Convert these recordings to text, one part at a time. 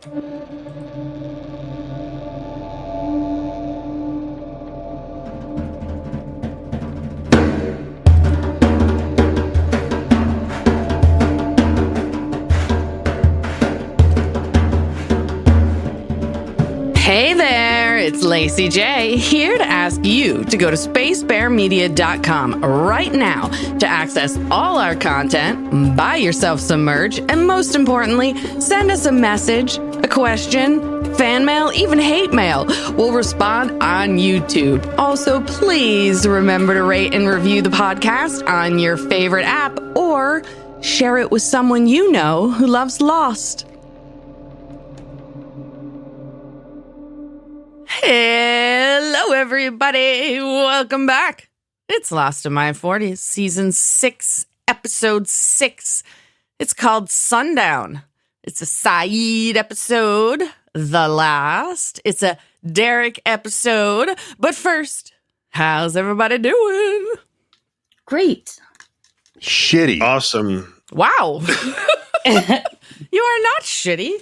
Hey there, it's Lacey J, here to ask you to go to spacebearmedia.com right now to access all our content, buy yourself some merch, and most importantly, send us a message, a question, fan mail, even hate mail. We'll respond on YouTube. Also, please remember to rate and review the podcast on your favorite app or share it with someone you know who loves Lost. Hello, everybody. Welcome back. It's Lost in My 40s, Season 6, Episode 6. It's called Sundown. It's a Sayid episode, The Last. It's a Derek episode. But first, how's everybody doing? Great. Shitty. Awesome. Wow. You are not shitty.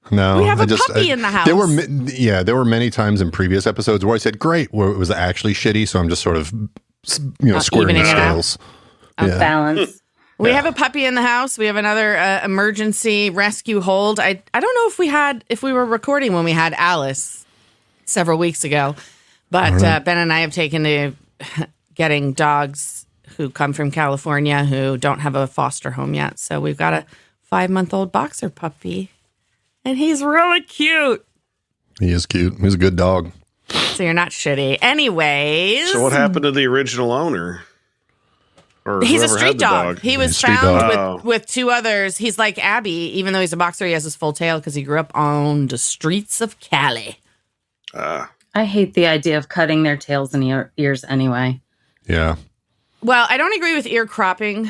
No, we have a puppy in the house. There were many times in previous episodes where I said great, where it was actually shitty. So I'm just sort of, squaring the scales. Balance. We have a puppy in the house. We have another emergency rescue hold. I don't know if we were recording when we had Alice several weeks ago, but Ben and I have taken to getting dogs who come from California who don't have a foster home yet. So we've got a 5-month-old boxer puppy. And he's really cute. He is cute. He's a good dog. So you're not shitty. Anyways. So what happened to the original owner? Or he's a street dog. He was found with 2 others. He's like Abby. Even though he's a boxer, he has his full tail because he grew up on the streets of Cali. I hate the idea of cutting their tails and ears anyway. Yeah. Well, I don't agree with ear cropping.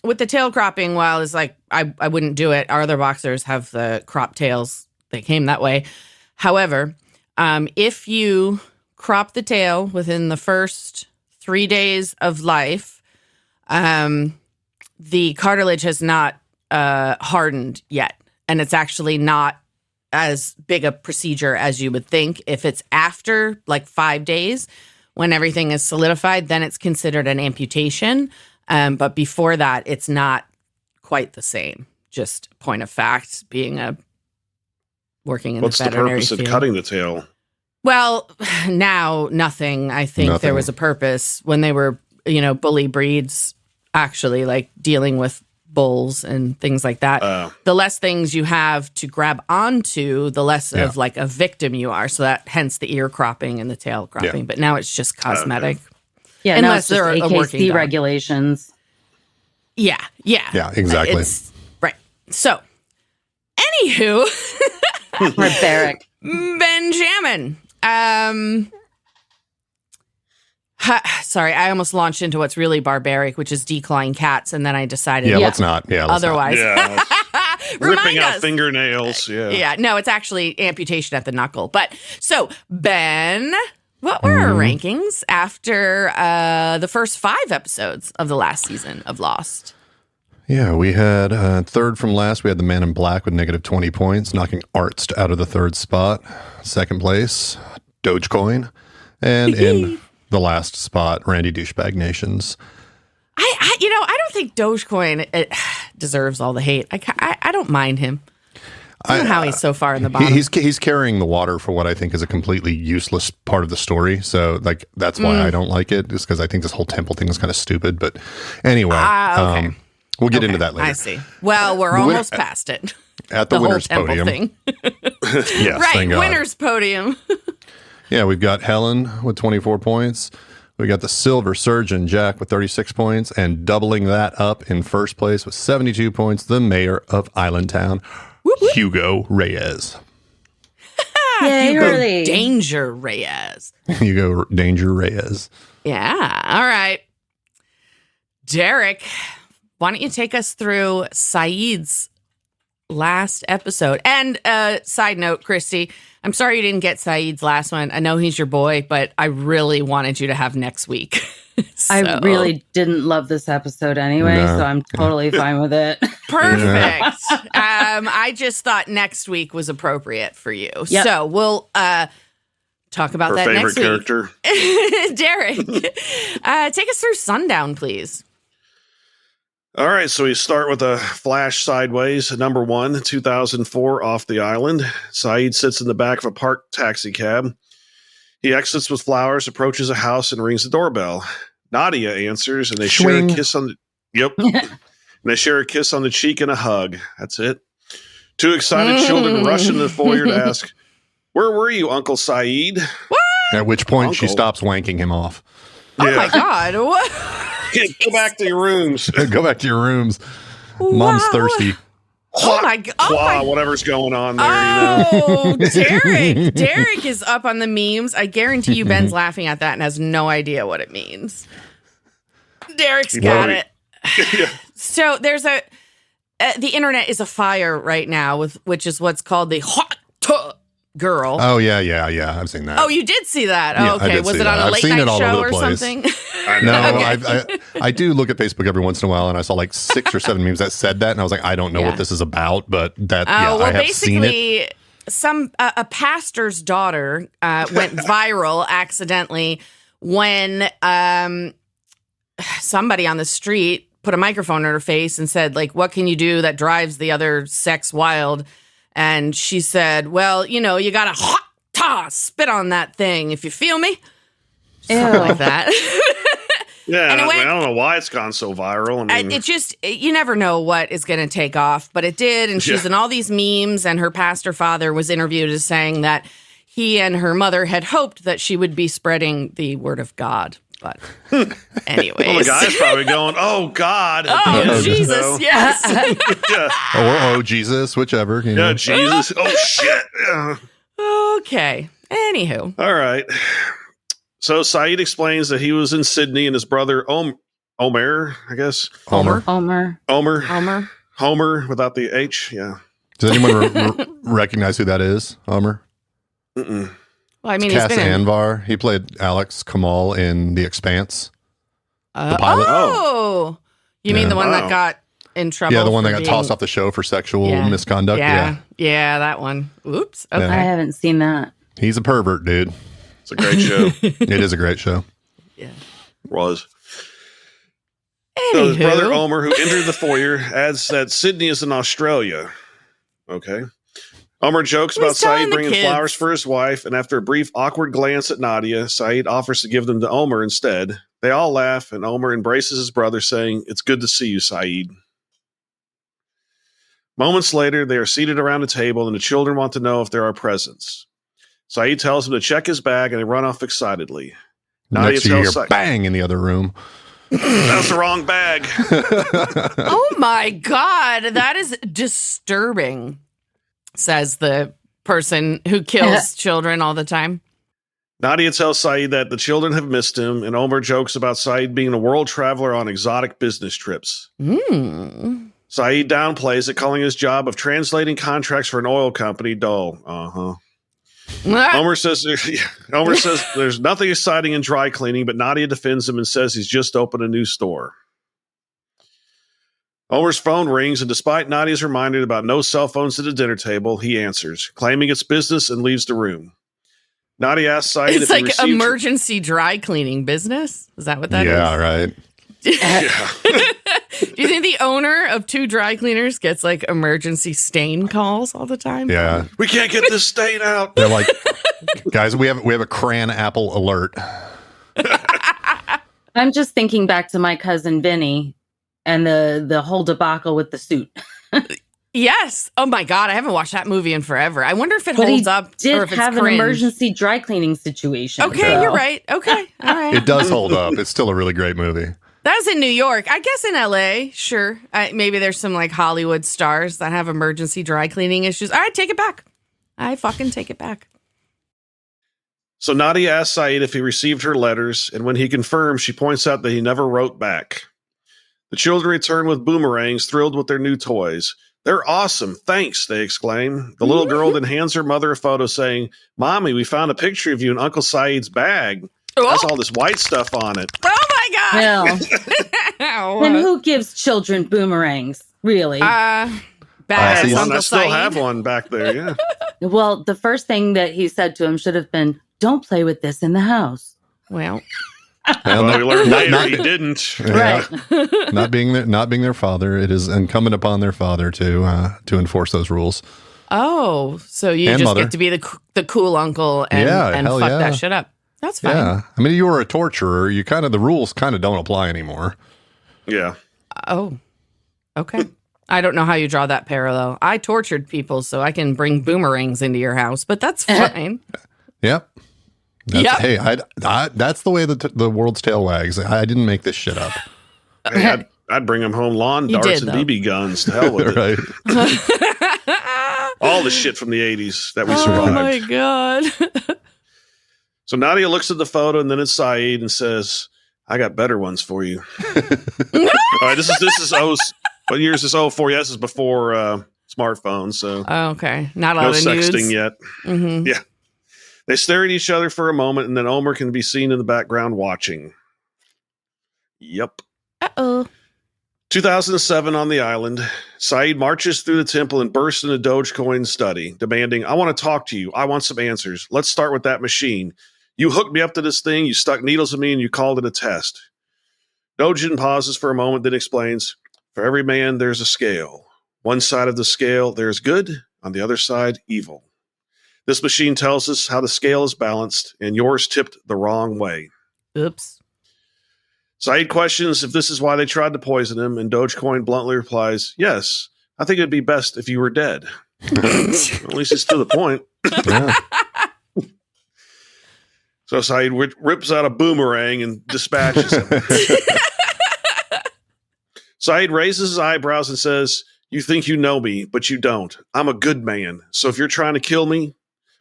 With the tail cropping, while it's like, I wouldn't do it. Our other boxers have the crop tails. They came that way. However, if you crop the tail within the first 3 days of life, the cartilage has not hardened yet. And it's actually not as big a procedure as you would think. If it's after like 5 days, when everything is solidified, then it's considered an amputation. But before that, it's not quite the same. Just point of fact, working in the veterinary What's the purpose field. of cutting the tail? Well, now nothing. I think there was a purpose when they were, bully breeds, actually, like dealing with bulls and things like that. The less things you have to grab onto, the less of like a victim you are. So that hence the ear cropping and the tail cropping. Yeah. But now it's just cosmetic. Yeah, unless there are AKC regulations. Yeah, exactly. Right. So, anywho, barbaric Benjamin. Sorry, I almost launched into what's really barbaric, which is declawing cats, and then I decided, let's not. Yeah, let's otherwise, not. Ripping out fingernails. Yeah. No, it's actually amputation at the knuckle. But so, Ben, what were our rankings after the first 5 episodes of the last season of Lost? Yeah, we had third from last. We had the Man in Black with negative 20 points, knocking Arzt out of the 3rd spot. Second place, Dogecoin, and in the last spot, Randy Douchebag Nations. I don't think Dogecoin deserves all the hate. I don't mind him. I don't know how he's so far in the bottom. He's carrying the water for what I think is a completely useless part of the story. So, like, that's why I don't like it, just because I think this whole temple thing is kind of stupid. But anyway, okay. We'll get into that later. I see. Well, we're almost past it. At the winner's podium. Thing. Yes, right, winner's podium. Yeah, we've got Helen with 24 points. We got the Silver Surgeon, Jack, with 36 points. And doubling that up in first place with 72 points, the mayor of Island Town, Hugo Reyes. Hugo Danger Reyes. Hugo Danger Reyes. Yeah, all right. Derek, why don't you take us through Sayid's last episode? And side note, Christy, I'm sorry you didn't get Sayid's last one. I know he's your boy, but I really wanted you to have next week. So. I really didn't love this episode anyway, so I'm totally fine with it. Perfect. I just thought next week was appropriate for you. Yep. So we'll talk about Her that favorite next week. character. Derek, take us through Sundown, please. All right, so we start with a flash sideways. Number 1, 2004, off the island. Sayid sits in the back of a parked taxi cab. He exits with flowers, approaches a house, and rings the doorbell. Nadia answers, and they share a kiss on the... Yep. And they share a kiss on the cheek and a hug. That's it. 2 excited children rush into the foyer to ask, "Where were you, Uncle Sayid?" What? At which point she Uncle. stops wanking him off. Oh my God. What? Go back to your rooms. Go back to your rooms. Mom's Wow. thirsty. Oh my God. Oh my Whatever's going on there, you know. Oh, Derek. Derek is up on the memes. I guarantee you Ben's laughing at that and has no idea what it means. Derek's got it. Yeah. So there's the internet is afire right now, which is what's called the hot tub girl. Oh, yeah. I've seen that. Oh, you did see that? Yeah, Oh, I okay. did Was see it on that. a I've late seen night it all show over or the place. something? No, Okay. I do look at Facebook every once in a while, and I saw like 6 or 7 memes that said that, and I was like, I don't know Yeah. what this is about, but that Well, I have seen it. basically, a pastor's daughter went viral accidentally when somebody on the street put a microphone in her face and said, like, "What can you do that drives the other sex wild?" And she said, "Well, you know, you got to hot toss, spit on that thing, if you feel me." Something like that. Yeah, And it went- I don't know why it's gone so viral. I mean, It just, you never know what is going to take off, but it did. And she's Yeah. in all these memes, and her pastor father was interviewed as saying that he and her mother had hoped that she would be spreading the word of God. But anyways. well, the guy's probably going, "Oh God, at the Oh, end, Jesus, so- yes. yeah, Or, oh, Jesus, whichever. You know. yeah, Jesus, oh shit." Yeah. Okay. Anywho. All right. So Sayid explains that he was in Sydney and his brother Omer, I guess. Homer. Homer without the H. Yeah. Does anyone recognize who that is? Homer? Mm-mm. Well, I mean, Cass he's been in. Anvar. He played Alex Kamal in The Expanse. The pilot? Oh. You mean Yeah. the one Wow. that got in trouble? Yeah, the one for that got being- tossed off the show for sexual Yeah. misconduct. Yeah, that one. Oops. Okay. I haven't seen that. He's a pervert, dude. It's a great show. It is a great show. Yeah. Was. So his brother Anywho. Omer, who entered the foyer, adds that Sydney is in Australia. Okay. Omer jokes about He's telling Sayid the bringing kids. flowers for his wife, and after a brief awkward glance at Nadia, Sayid offers to give them to Omer instead. They all laugh, and Omer embraces his brother, saying, "It's good to see you, Sayid." Moments later, they are seated around a table, and the children want to know if there are presents. Sayid tells them to check his bag, and they run off excitedly. Nadia Next you hear tells Sayid, bang in the other room. "That's the wrong bag." Oh my God, that is disturbing, says the person who kills children all the time. Nadia tells Sayid that the children have missed him, and Omer jokes about Sayid being a world traveler on exotic business trips. Mm. Sayid downplays it, calling his job of translating contracts for an oil company dull. Omer says there's nothing exciting in dry cleaning, but Nadia defends him and says he's just opened a new store. Omer's phone rings, and despite Nadia's reminder about no cell phones at the dinner table, he answers, claiming it's business, and leaves the room. Nadia asks Sayid It's if he like received... emergency dry cleaning business. Is that what that is? Yeah, right. Yeah. Do you think the owner of 2 dry cleaners gets like emergency stain calls all the time? Yeah. We can't get this stain out. They're like, guys, we have a cran apple alert. I'm just thinking back to my cousin Vinny and the whole debacle with the suit. Yes. Oh my God, I haven't watched that movie in forever. I wonder if it But he holds up did or if it's have cringe. an emergency dry cleaning situation. Okay, so- you're right. Okay, all right. It does hold up. It's still a really great movie. That was in New York. I guess in LA, sure. Maybe there's some like Hollywood stars that have emergency dry cleaning issues. All right, take it back. I fucking take it back. So Nadia asks Sayid if he received her letters, and when he confirms, she points out that he never wrote back. The children return with boomerangs, thrilled with their new toys. "They're awesome, thanks," they exclaim. The little girl then hands her mother a photo saying, "Mommy, we found a picture of you in Uncle Sayid's bag. It has all this white stuff on it." Oh my God. Well, then who gives children boomerangs? Really? Bad see, Uncle I still Sayid. have one back there. Yeah. Well, the first thing that he said to him should have been, "Don't play with this in the house." Well, Well, Well, we learned later not- he didn't. Yeah. Right. not being their father, it is incumbent upon their father to enforce those rules. oh, so you And just mother. get to be the cool uncle and, Yeah, and hell fuck yeah. that shit up. That's fine. Yeah, I mean, you were a torturer. You the rules kind of don't apply anymore. Yeah. Oh, okay. I don't know how you draw that parallel. I tortured people so I can bring boomerangs into your house, but that's fine. Yep. Yep. Hey, that's the way the world's tail wags. I didn't make this shit up. Hey, I'd bring him home lawn You darts did, and though. BB guns. To hell with it. Right. All the shit from the 80s that we Oh survived. my God. So Nadia looks at the photo and then it's Sayid and says, I got better ones for you. All right, this is what year is this? 04. Yeah, this is before smartphones. So Oh, okay. Not a no lot of nudes. sexting yet. Mm-hmm. Yeah. They stare at each other for a moment and then Omer can be seen in the background watching. Yep. Uh-oh. 2007 on the island, Sayid marches through the temple and bursts into Dogecoin's study, demanding, I want to talk to you. I want some answers. Let's start with that machine. You hooked me up to this thing, you stuck needles in me, and you called it a test. Dojin pauses for a moment, then explains, for every man, there's a scale. One side of the scale, there's good. On the other side, evil. This machine tells us how the scale is balanced, and yours tipped the wrong way. Oops. Sayid questions if this is why they tried to poison him, and Dogecoin bluntly replies, yes, I think it'd be best if you were dead. At least it's to the point. Yeah. So Sayid rips out a boomerang and dispatches him. Sayid raises his eyebrows and says, you think you know me, but you don't. I'm a good man. So if you're trying to kill me,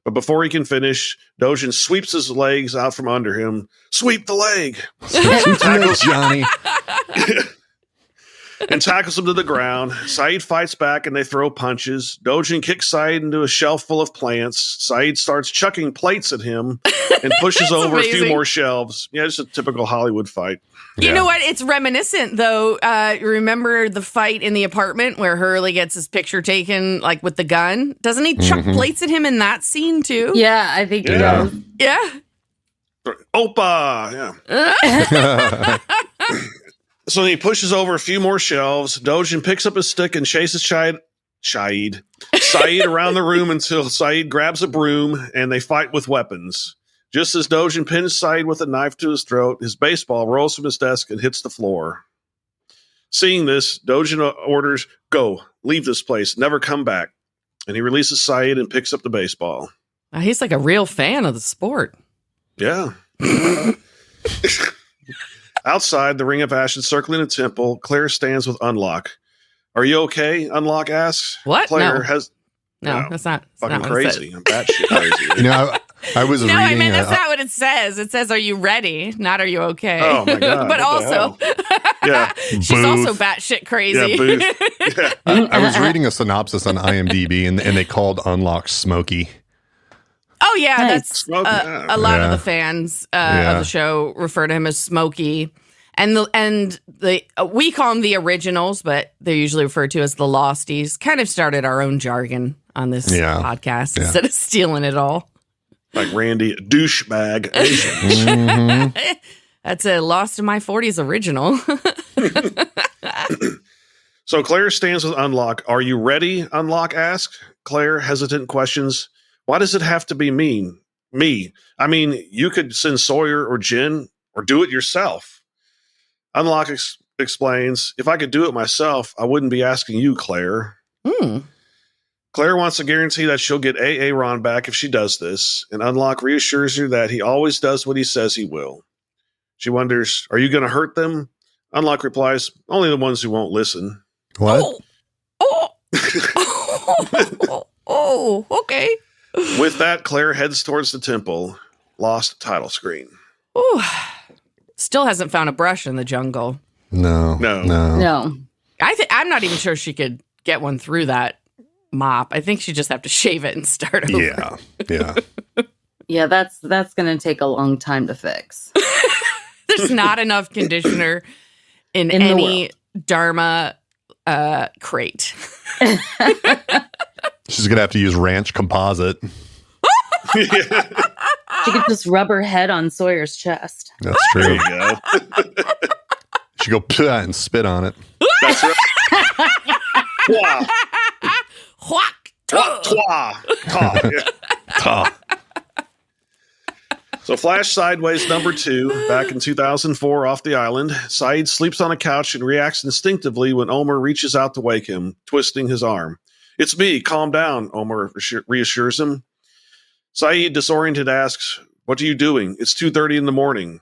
but before he can finish, Dojin sweeps his legs out from under him. Sweep the leg! Tackles Johnny. And tackles him to the ground. Sayid fights back and they throw punches. Dojin kicks Sayid into a shelf full of plants. Sayid starts chucking plates at him and pushes over a few amazing. more shelves. Yeah, it's a typical Hollywood fight. You Yeah. know what? It's reminiscent, though. Remember the fight in the apartment where Hurley gets his picture taken, like with the gun? Doesn't he chuck plates at him in that scene too? Yeah, I think he Yeah. does. Yeah. Opa! Yeah. So he pushes over a few more shelves. Dojin picks up his stick and chases Sayid around the room until Sayid grabs a broom and they fight with weapons. Just as Dojin pins Sayid with a knife to his throat, his baseball rolls from his desk and hits the floor. Seeing this, Dojin orders, go, leave this place, never come back. And he releases Sayid and picks up the baseball. He's like a real fan of the sport. Yeah. Outside, the Ring of Ashes circling a temple, Claire stands with Unlock. Are you okay? Unlock asks. What? Claire No. has No, No. that's not fucking not what it crazy. I'm batshit crazy. You know, I was No, reading. I meant that's not what it says. It says, "Are you ready?" Not "Are you okay?" Oh, my God. but What the also, Yeah. she's Booth. also batshit crazy. Yeah, Booth. Yeah. I was reading a synopsis on IMDb, and they called Unlock Smokey. Oh yeah, Nice. that's Smokey, a lot Yeah. of the fans Yeah. of the show refer to him as Smokey, and the we call them the originals, but they're usually referred to as the Losties. Kind of started our own jargon on this Yeah. podcast Yeah. instead of stealing it all. Like Randy, douchebag Asian. Mhm. That's a Lost in My 40s original. So Claire stands with Unlock. Are you ready? Unlock asks. Claire hesitant questions. Why does it have to be me? I mean, you could send Sawyer or Jen or do it yourself. Unlock explains, if I could do it myself, I wouldn't be asking you, Claire. Hmm. Claire wants to guarantee that she'll get Ron back if she does this, and Unlock reassures her that he always does what he says he will. She wonders, are you going to hurt them? Unlock replies, only the ones who won't listen. What? Oh, okay. With that, Claire heads towards the temple. Lost title screen. Ooh. Still hasn't found a brush in the jungle. No. No. I'm not even sure she could get one through that mop. I think she just have to shave it and start over. Yeah. Yeah. Yeah, that's going to take a long time to fix. There's not enough conditioner in In the any Dharma crate. She's going to have to use Ranch Composite. She could just rub her head on Sawyer's chest. That's true. There you go. She go "Pah," and spit on it. That's right. Wow. Whack! Twa. Ta. Yeah. Ta. So flash sideways number 2, back in 2004 off the island. Sayid sleeps on a couch and reacts instinctively when Omer reaches out to wake him, twisting his arm. It's me, calm down, Omer reassures him. Sayid, disoriented, asks, what are you doing? It's 2:30 in the morning.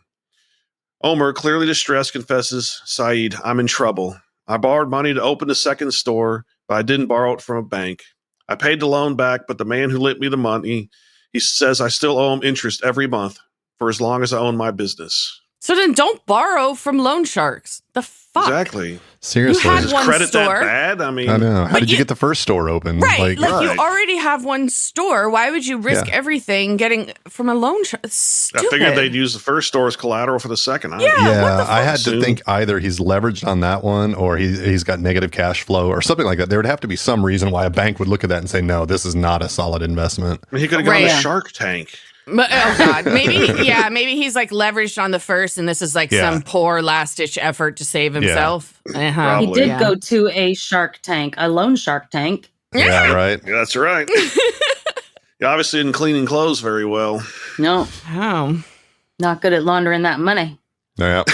Omer, clearly distressed, confesses, Sayid, I'm in trouble. I borrowed money to open a second store, but I didn't borrow it from a bank. I paid the loan back, but the man who lent me the money, he says I still owe him interest every month for as long as I own my business. So then don't borrow from loan sharks. The fuck? Exactly. Seriously. You had Is one credit store. that bad? I mean, I know. How But did you you- get the first store open? Right. Like Right. you already have one store. Why would you risk Yeah. everything getting from a loan shark? It's I stupid. figured they'd use the first store as collateral for the second. Yeah. what the yeah, I fuck? had to think either he's leveraged on that one or he's got negative cash flow or something like that. There would have to be some reason why a bank would look at that and say, no, this is not a solid investment. I mean, he could have gone Right. to Shark Tank. But, oh God, maybe he's like leveraged on the first, and this is like Yeah. some poor last ditch effort to save himself. Uh-huh. He Probably. did Yeah. go to a Shark Tank, a loan Shark Tank. Yeah, right. Yeah, that's right. He obviously didn't cleaning clothes very well. No, Oh, not good at laundering that money. Yeah.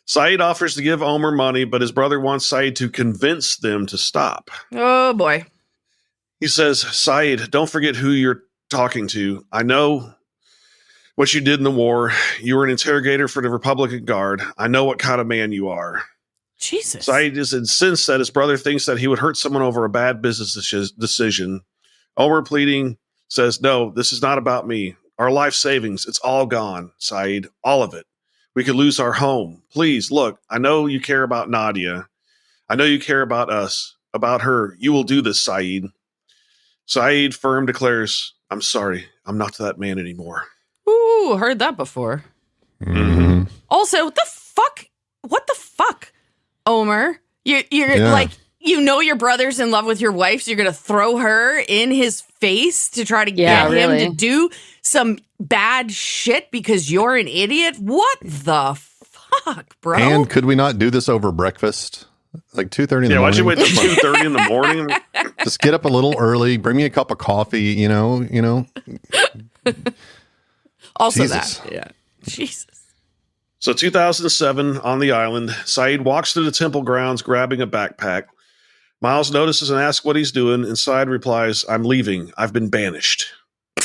Sayid offers to give Omer money, but his brother wants Sayid to convince them to stop. oh boy. He says, Sayid, don't forget who you're talking to. I know what you did in the war. You were an interrogator for the Republican Guard. I know what kind of man you are. Jesus. Sayid is incensed that his brother thinks that he would hurt someone over a bad business decision. Omer, pleading, says, no, this is not about me. Our life savings, it's all gone, Sayid, all of it. We could lose our home. Please, look, I know you care about Nadia. I know you care about us, about her. You will do this, Sayid. Sayid firm declares, I'm sorry, I'm not that man anymore. Ooh, heard that before. Mhm. Also, what the fuck? What the fuck, Omer? You're Yeah. like, you know your brother's in love with your wife, so you're gonna throw her in his face to try to Yeah, get him really. to do some bad shit because you're an idiot? What the fuck, bro? And could we not do this over breakfast? Like 2:30 in the Yeah, why'd morning? you wait till 2:30 in the morning? Just get up a little early, bring me a cup of coffee, you know. Also Jesus. that. Yeah. Jesus. So 2007 on the island, Sayid walks through the temple grounds grabbing a backpack. Miles notices and asks what he's doing, and Sayid replies, I'm leaving. I've been banished.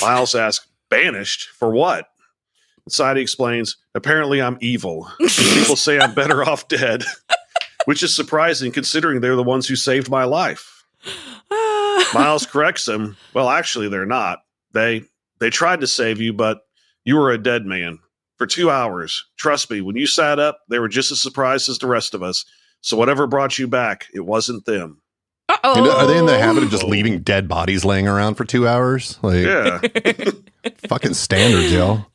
Miles asks, banished? For what? And Sayid explains, apparently I'm evil. People say I'm better off dead, which is surprising considering they're the ones who saved my life. Miles corrects him. Well, actually, they're not. They tried to save you, but you were a dead man for 2 hours. Trust me, when you sat up, they were just as surprised as the rest of us. So whatever brought you back, it wasn't them. Uh-oh. And are they in the habit of just leaving dead bodies laying around for 2 hours? Like, Yeah. fucking standards, y'all.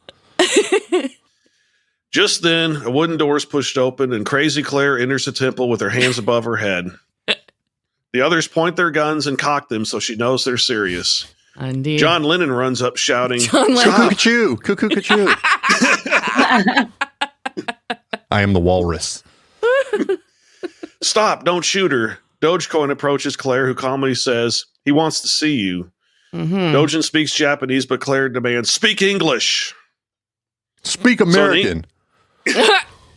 Just then, a wooden door is pushed open, and Crazy Claire enters the temple with her hands above her head. The others point their guns and cock them so she knows they're serious. Indeed. John Lennon runs up shouting, John Lennon. "Stop! Cuckoo, cuckoo, cuckoo. I am the walrus. Stop, don't shoot her. Dogecoin approaches Claire, who calmly says, he wants to see you. Mhm. Dogen speaks Japanese, but Claire demands, speak English. Speak American.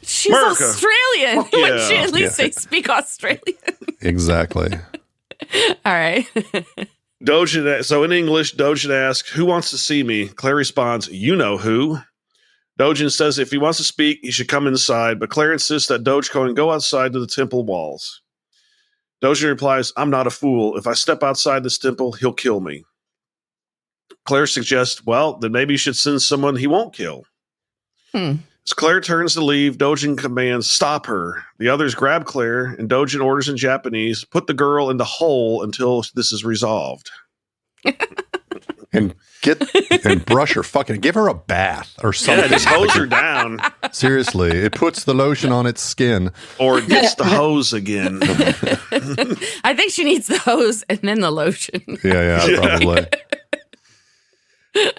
She's America. Australian. Yeah. Wouldn't she at least Yeah. say speak Australian? Exactly. All right. Dogen, so in English, Dogen asks, who wants to see me? Claire responds, you know who. Dogen says if he wants to speak, he should come inside, but Claire insists that Dogecoin go outside to the temple walls. Dogen replies, I'm not a fool. If I step outside this temple, he'll kill me. Claire suggests, well, then maybe you should send someone he won't kill. As Claire turns to leave, Dogen commands, stop her. The others grab Claire, and Dogen orders in Japanese, put the girl in the hole until this is resolved. And brush her give her a bath or something. Yeah, just hose her down. Seriously, it puts the lotion on its skin. Or it gets the hose again. I think she needs the hose and then the lotion. Yeah, probably.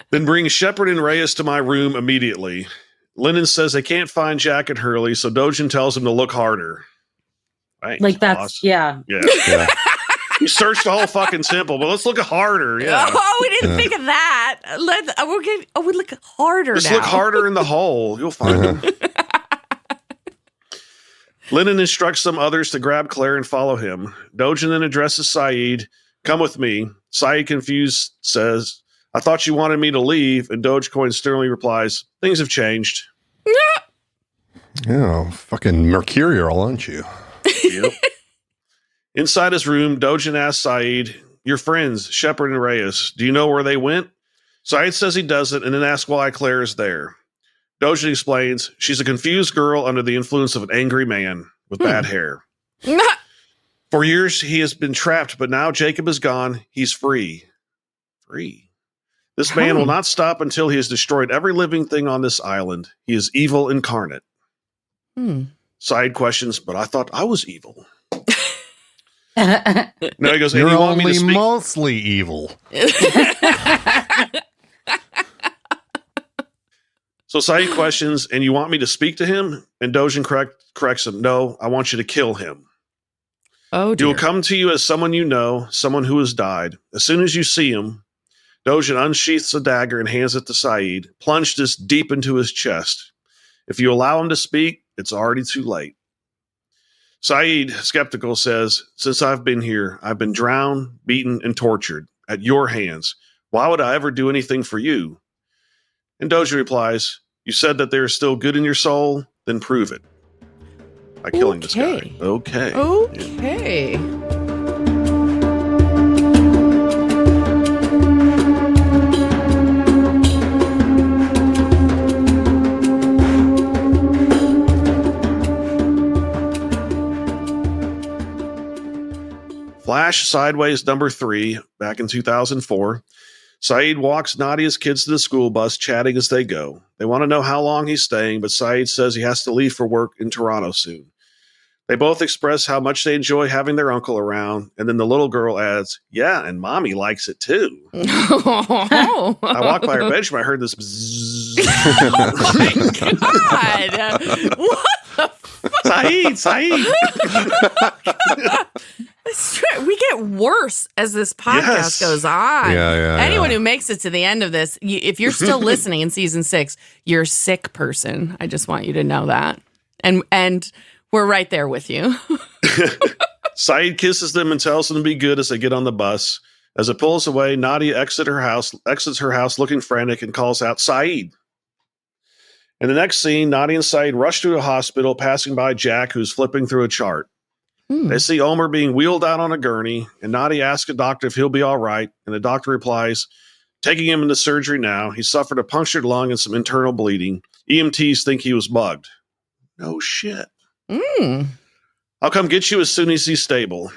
Then bring Shepard and Reyes to my room immediately. Lennon says they can't find Jack and Hurley, so Dojin tells him to look harder. Thanks, like that's boss. yeah. Yeah. You searched the whole fucking temple, but let's look harder. Yeah. Oh, we didn't think of that. We look harder Let's now. look harder in the hole. You'll find them. Lennon instructs some others to grab Claire and follow him. Dojin then addresses Sayid. Come with me. Sayid, confused, says, I thought you wanted me to leave. And Dogecoin sternly replies, things have changed. Yeah, fucking mercurial, aren't you? Yep. Inside his room, Dojin asks Sayid, your friends, Shepard and Reyes, do you know where they went? Sayid says he doesn't and then asks why Claire is there. Dojin explains, she's a confused girl under the influence of an angry man with bad hair. For years, he has been trapped, but now Jacob is gone. He's free. Free. This man will not stop until he has destroyed every living thing on this island. He is evil incarnate. Side questions, but I thought I was evil. No, he goes, You're you want me to only speak? mostly evil. So Sayid questions, and you want me to speak to him? And Dojin corrects him. No, I want you to kill him. Oh, He dear. will come to you as someone you know, someone who has died. As soon as you see him, Dojin unsheaths a dagger and hands it to Sayid, plunged this deep into his chest. If you allow him to speak, it's already too late. Sayid, skeptical, says, since I've been here, I've been drowned, beaten, and tortured at your hands. Why would I ever do anything for you? And Dojin replies, you said that there is still good in your soul, then prove it. By killing this guy. Okay. Okay. Flash Sideways number 3, back in 2004. Sayid walks Nadia's kids to the school bus, chatting as they go. They want to know how long he's staying, but Sayid says he has to leave for work in Toronto soon. They both express how much they enjoy having their uncle around, and then the little girl adds, yeah, and mommy likes it too. I walked by her bedroom, I heard this bzzz. Oh my God. What the fuck? Sayid! We get worse as this podcast goes on. Yeah. Anyone who makes it to the end of this, if you're still listening in season 6, you're a sick person. I just want you to know that. And we're right there with you. Sayid kisses them and tells them to be good as they get on the bus. As it pulls away, Nadia exits her house looking frantic and calls out, Sayid. In the next scene, Nadia and Sayid rush to a hospital, passing by Jack, who's flipping through a chart. They see Omer being wheeled out on a gurney, and Nadia asks a doctor if he'll be all right, and the doctor replies, taking him into surgery now. He suffered a punctured lung and some internal bleeding. EMTs think he was mugged. No shit. I'll come get you as soon as he's stable.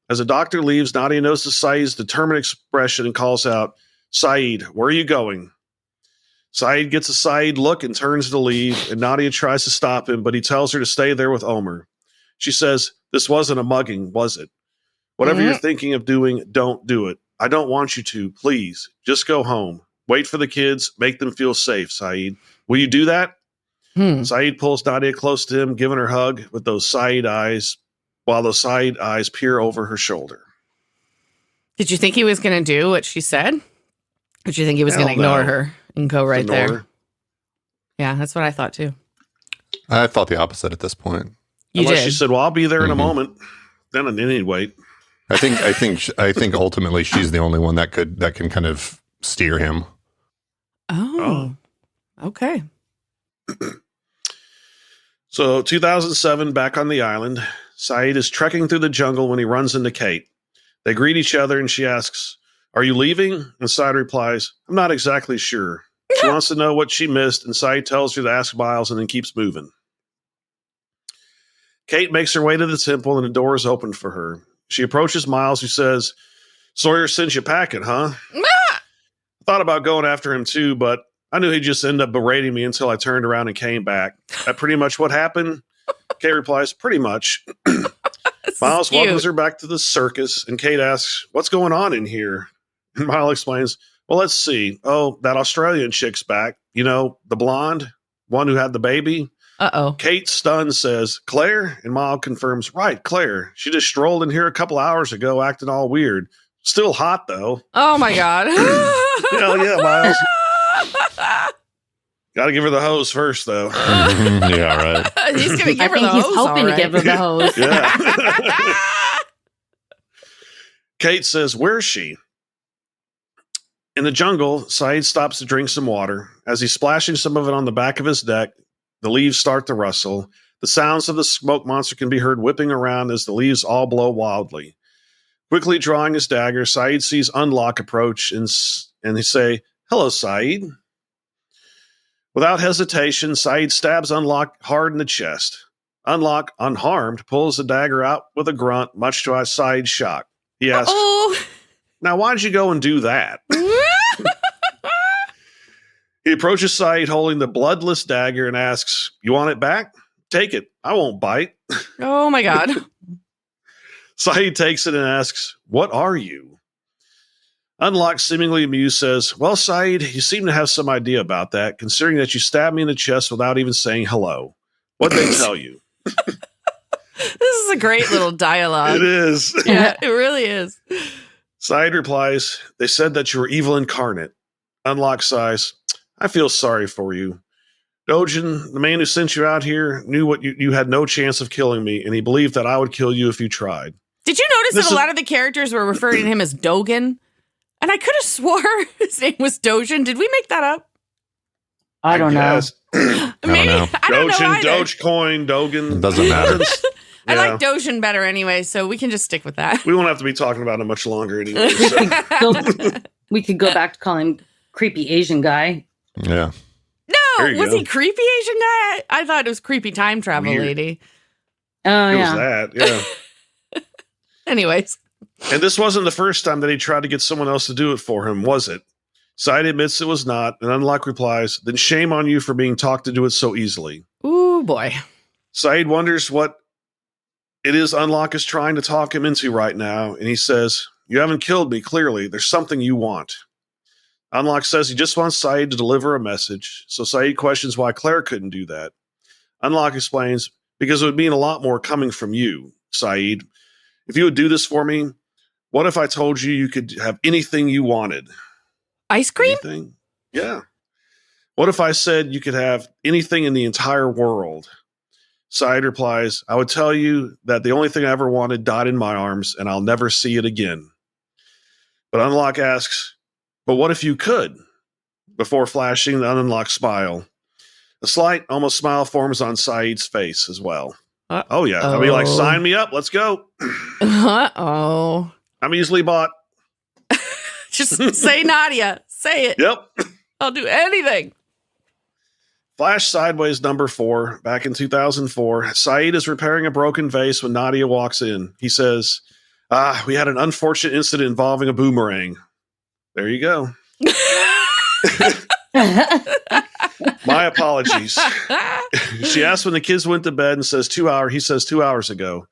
As the doctor leaves, Nadia notices Sayid's determined expression and calls out, Sayid, where are you going? Sayid gets a Sayid look and turns to leave, and Nadia tries to stop him, but he tells her to stay there with Omer. She says, this wasn't a mugging, was it? Whatever you're thinking of doing, don't do it. I don't want you to. Please, just go home. Wait for the kids. Make them feel safe, Sayid. Will you do that? Sayid pulls Nadia close to him, giving her a hug with those Sayid eyes, while those Sayid eyes peer over her shoulder. Did you think he was going to do what she said? Or did you think he was going to ignore her and go right there? Her. Yeah, that's what I thought too. I thought the opposite at this point. Unless she said, well, I'll be there in a moment. Then anyway. I think ultimately she's the only one that can kind of steer him. Oh. Okay. So 2007, back on the island, Sayid is trekking through the jungle when he runs into Kate. They greet each other and she asks, are you leaving? And Sayid replies, I'm not exactly sure. She wants to know what she missed, and Sayid tells her to ask Miles and then keeps moving. Kate makes her way to the temple and the door is opened for her. She approaches Miles, who says, Sawyer sent you packing, huh? I Thought about going after him too, but I knew he'd just end up berating me until I turned around and came back. That pretty much what happened. Kate replies, pretty much. Miles welcomes her back to the circus, and Kate asks, what's going on in here? And Miles explains, well, let's see. Oh, that Australian chick's back. You know, the blonde, one who had the baby. Uh-oh. Kate, stunned, says, Claire? And Miles confirms, right, Claire. She just strolled in here a couple hours ago acting all weird. Still hot, though. Oh, my God. Hell yeah, Miles. Got to give her the hose first, though. Yeah, right. He's going to give her the he's hose. hoping to give her the hose. Yeah. Kate says, where's she? In the jungle, Sayid stops to drink some water. As he's splashing some of it on the back of his deck, the leaves start to rustle. The sounds of the smoke monster can be heard whipping around as the leaves all blow wildly. Quickly drawing his dagger, Sayid sees Unlock approach and he say, hello, Sayid. Without hesitation, Sayid stabs Unlock hard in the chest. Unlock, unharmed, pulls the dagger out with a grunt, much to Sayid's shock. He asks, now why'd you go and do that? He approaches Sayid holding the bloodless dagger and asks, you want it back? Take it. I won't bite. Oh, my God. Sayid takes it and asks, what are you? Unlock, seemingly amused, says, well, Sayid, you seem to have some idea about that, considering that you stabbed me in the chest without even saying hello. What'd they tell you? This is a great little dialogue. It is. Yeah, it really is. Sayid replies, they said that you were evil incarnate. Unlock sighs, I feel sorry for you. Dojin, the man who sent you out here, knew what you had no chance of killing me, and he believed that I would kill you if you tried. Did you notice that a lot of the characters were referring to him as Dogen? And I could have swore his name was Dojin. Did we make that up? I don't know. Maybe. I don't know Dojin, either. Dogecoin, Dogen. It doesn't matter. I like Dojin better anyway, so we can just stick with that. We won't have to be talking about it much longer anyway. So. We could go back to calling him creepy Asian guy. Yeah. No, was he creepy Asian guy? I thought it was creepy time travel Weird. lady. Oh, It yeah. was that, yeah. Anyways. And this wasn't the first time that he tried to get someone else to do it for him, was it? Sayid admits it was not, and Unlock replies, then shame on you for being taught to do it so easily. Ooh, boy. Sayid wonders what it is Unlock is trying to talk him into right now, and he says, you haven't killed me, clearly. There's something you want. Unlock says he just wants Sayid to deliver a message, so Sayid questions why Claire couldn't do that. Unlock explains, because it would mean a lot more coming from you, Sayid. If you would do this for me, what if I told you you could have anything you wanted? Ice cream? Anything? Yeah. What if I said you could have anything in the entire world? Sayid replies, I would tell you that the only thing I ever wanted died in my arms, and I'll never see it again. But Unlock asks, but what if you could? Before flashing the unlocked smile. A slight, almost smile forms on Sayid's face as well. Oh, yeah. I'll be like, sign me up. Let's go. Uh-oh. I'm easily bought. Just say Nadia. Say it. Yep. I'll do anything. Flash sideways number 4. Back in 2004, Sayid is repairing a broken vase when Nadia walks in. He says, we had an unfortunate incident involving a boomerang. There you go. My apologies. She asks when the kids went to bed and says 2 hours. He says 2 hours ago.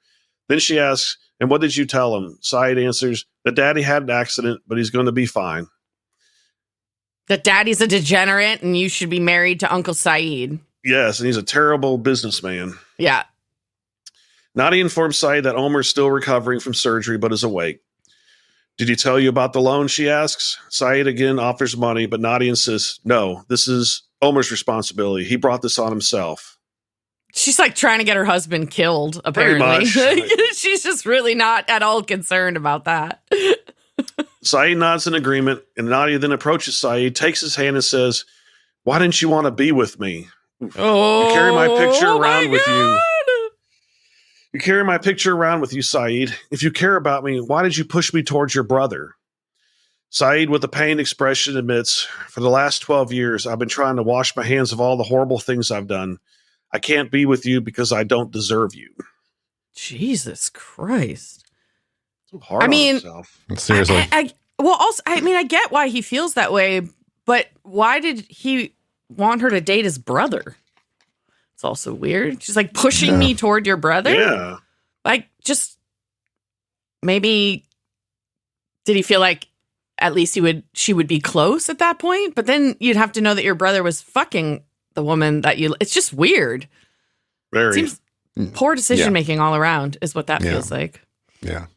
Then she asks, and what did you tell him? Sayid answers that daddy had an accident, but he's going to be fine. That daddy's a degenerate and you should be married to Uncle Sayid. Yes, and he's a terrible businessman. Yeah. Nadia informs Sayid that Omer's still recovering from surgery, but is awake. Did he tell you about the loan, she asks. Sayid again offers money, but Nadia insists, no, this is Omer's responsibility. He brought this on himself. She's like trying to get her husband killed, apparently. She's just really not at all concerned about that. Sayid nods in agreement, and Nadia then approaches Sayid, takes his hand, and says, why didn't you want to be with me? Oh, you carry my picture around with God. you. You carry my picture around with you, Sayid. If you care about me, why did you push me towards your brother? Sayid, with a pained expression, admits, for the last 12 years, I've been trying to wash my hands of all the horrible things I've done. I can't be with you because I don't deserve you. Jesus Christ. So hard I mean, on himself. Seriously. Well, also, I mean, I get why he feels that way, but why did he want her to date his brother? It's also weird. She's like pushing me toward your brother. Yeah. Like, just maybe did he feel like at least she would be close at that point? But then you'd have to know that your brother was fucking the woman that you. It's just weird. Very. Seems poor decision making all around is what that feels like. Yeah.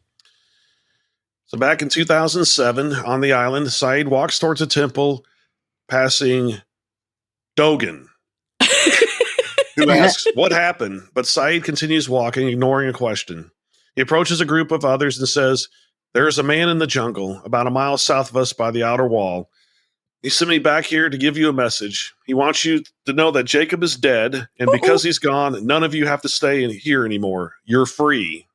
So back in 2007 on the island, Sayid walks towards a temple, passing Dogan, who asks, what happened? But Sayid continues walking, ignoring a question. He approaches a group of others and says, there is a man in the jungle, about a mile south of us by the outer wall. He sent me back here to give you a message. He wants you to know that Jacob is dead, and because he's gone, none of you have to stay in here anymore. You're free.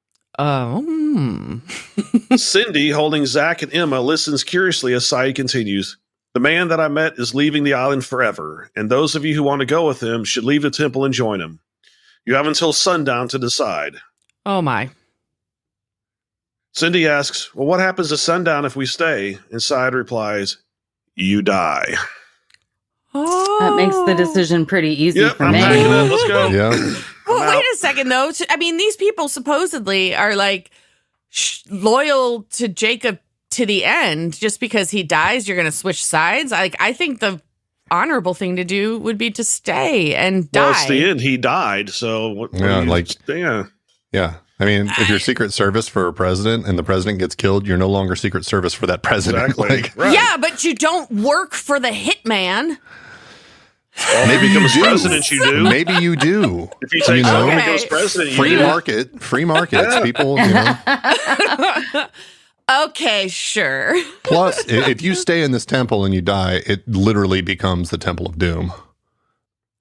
Cindy, holding Zach and Emma, listens curiously as Sayid continues. The man that I met is leaving the island forever, and those of you who want to go with him should leave the temple and join him. You have until sundown to decide. Oh, my. Cindy asks, well, what happens to sundown if we stay? And Sayid replies, you die. Oh. That makes the decision pretty easy for me. Let's go. Yeah. Well, wait a second, though. I mean, these people supposedly are like loyal to Jacob to the end. Just because he dies, you're going to switch sides. I think the honorable thing to do would be to stay and die. Well, it's the end. He died. So, yeah. I mean, if you're Secret Service for a president and the president gets killed, you're no longer Secret Service for that president. Exactly. Right. Yeah, but you don't work for the hitman. Well, maybe you do. President, you do. Maybe you do. If you take someone and becomes president, free market, free markets, people, Okay, sure. Plus, if you stay in this temple and you die, it literally becomes the Temple of Doom.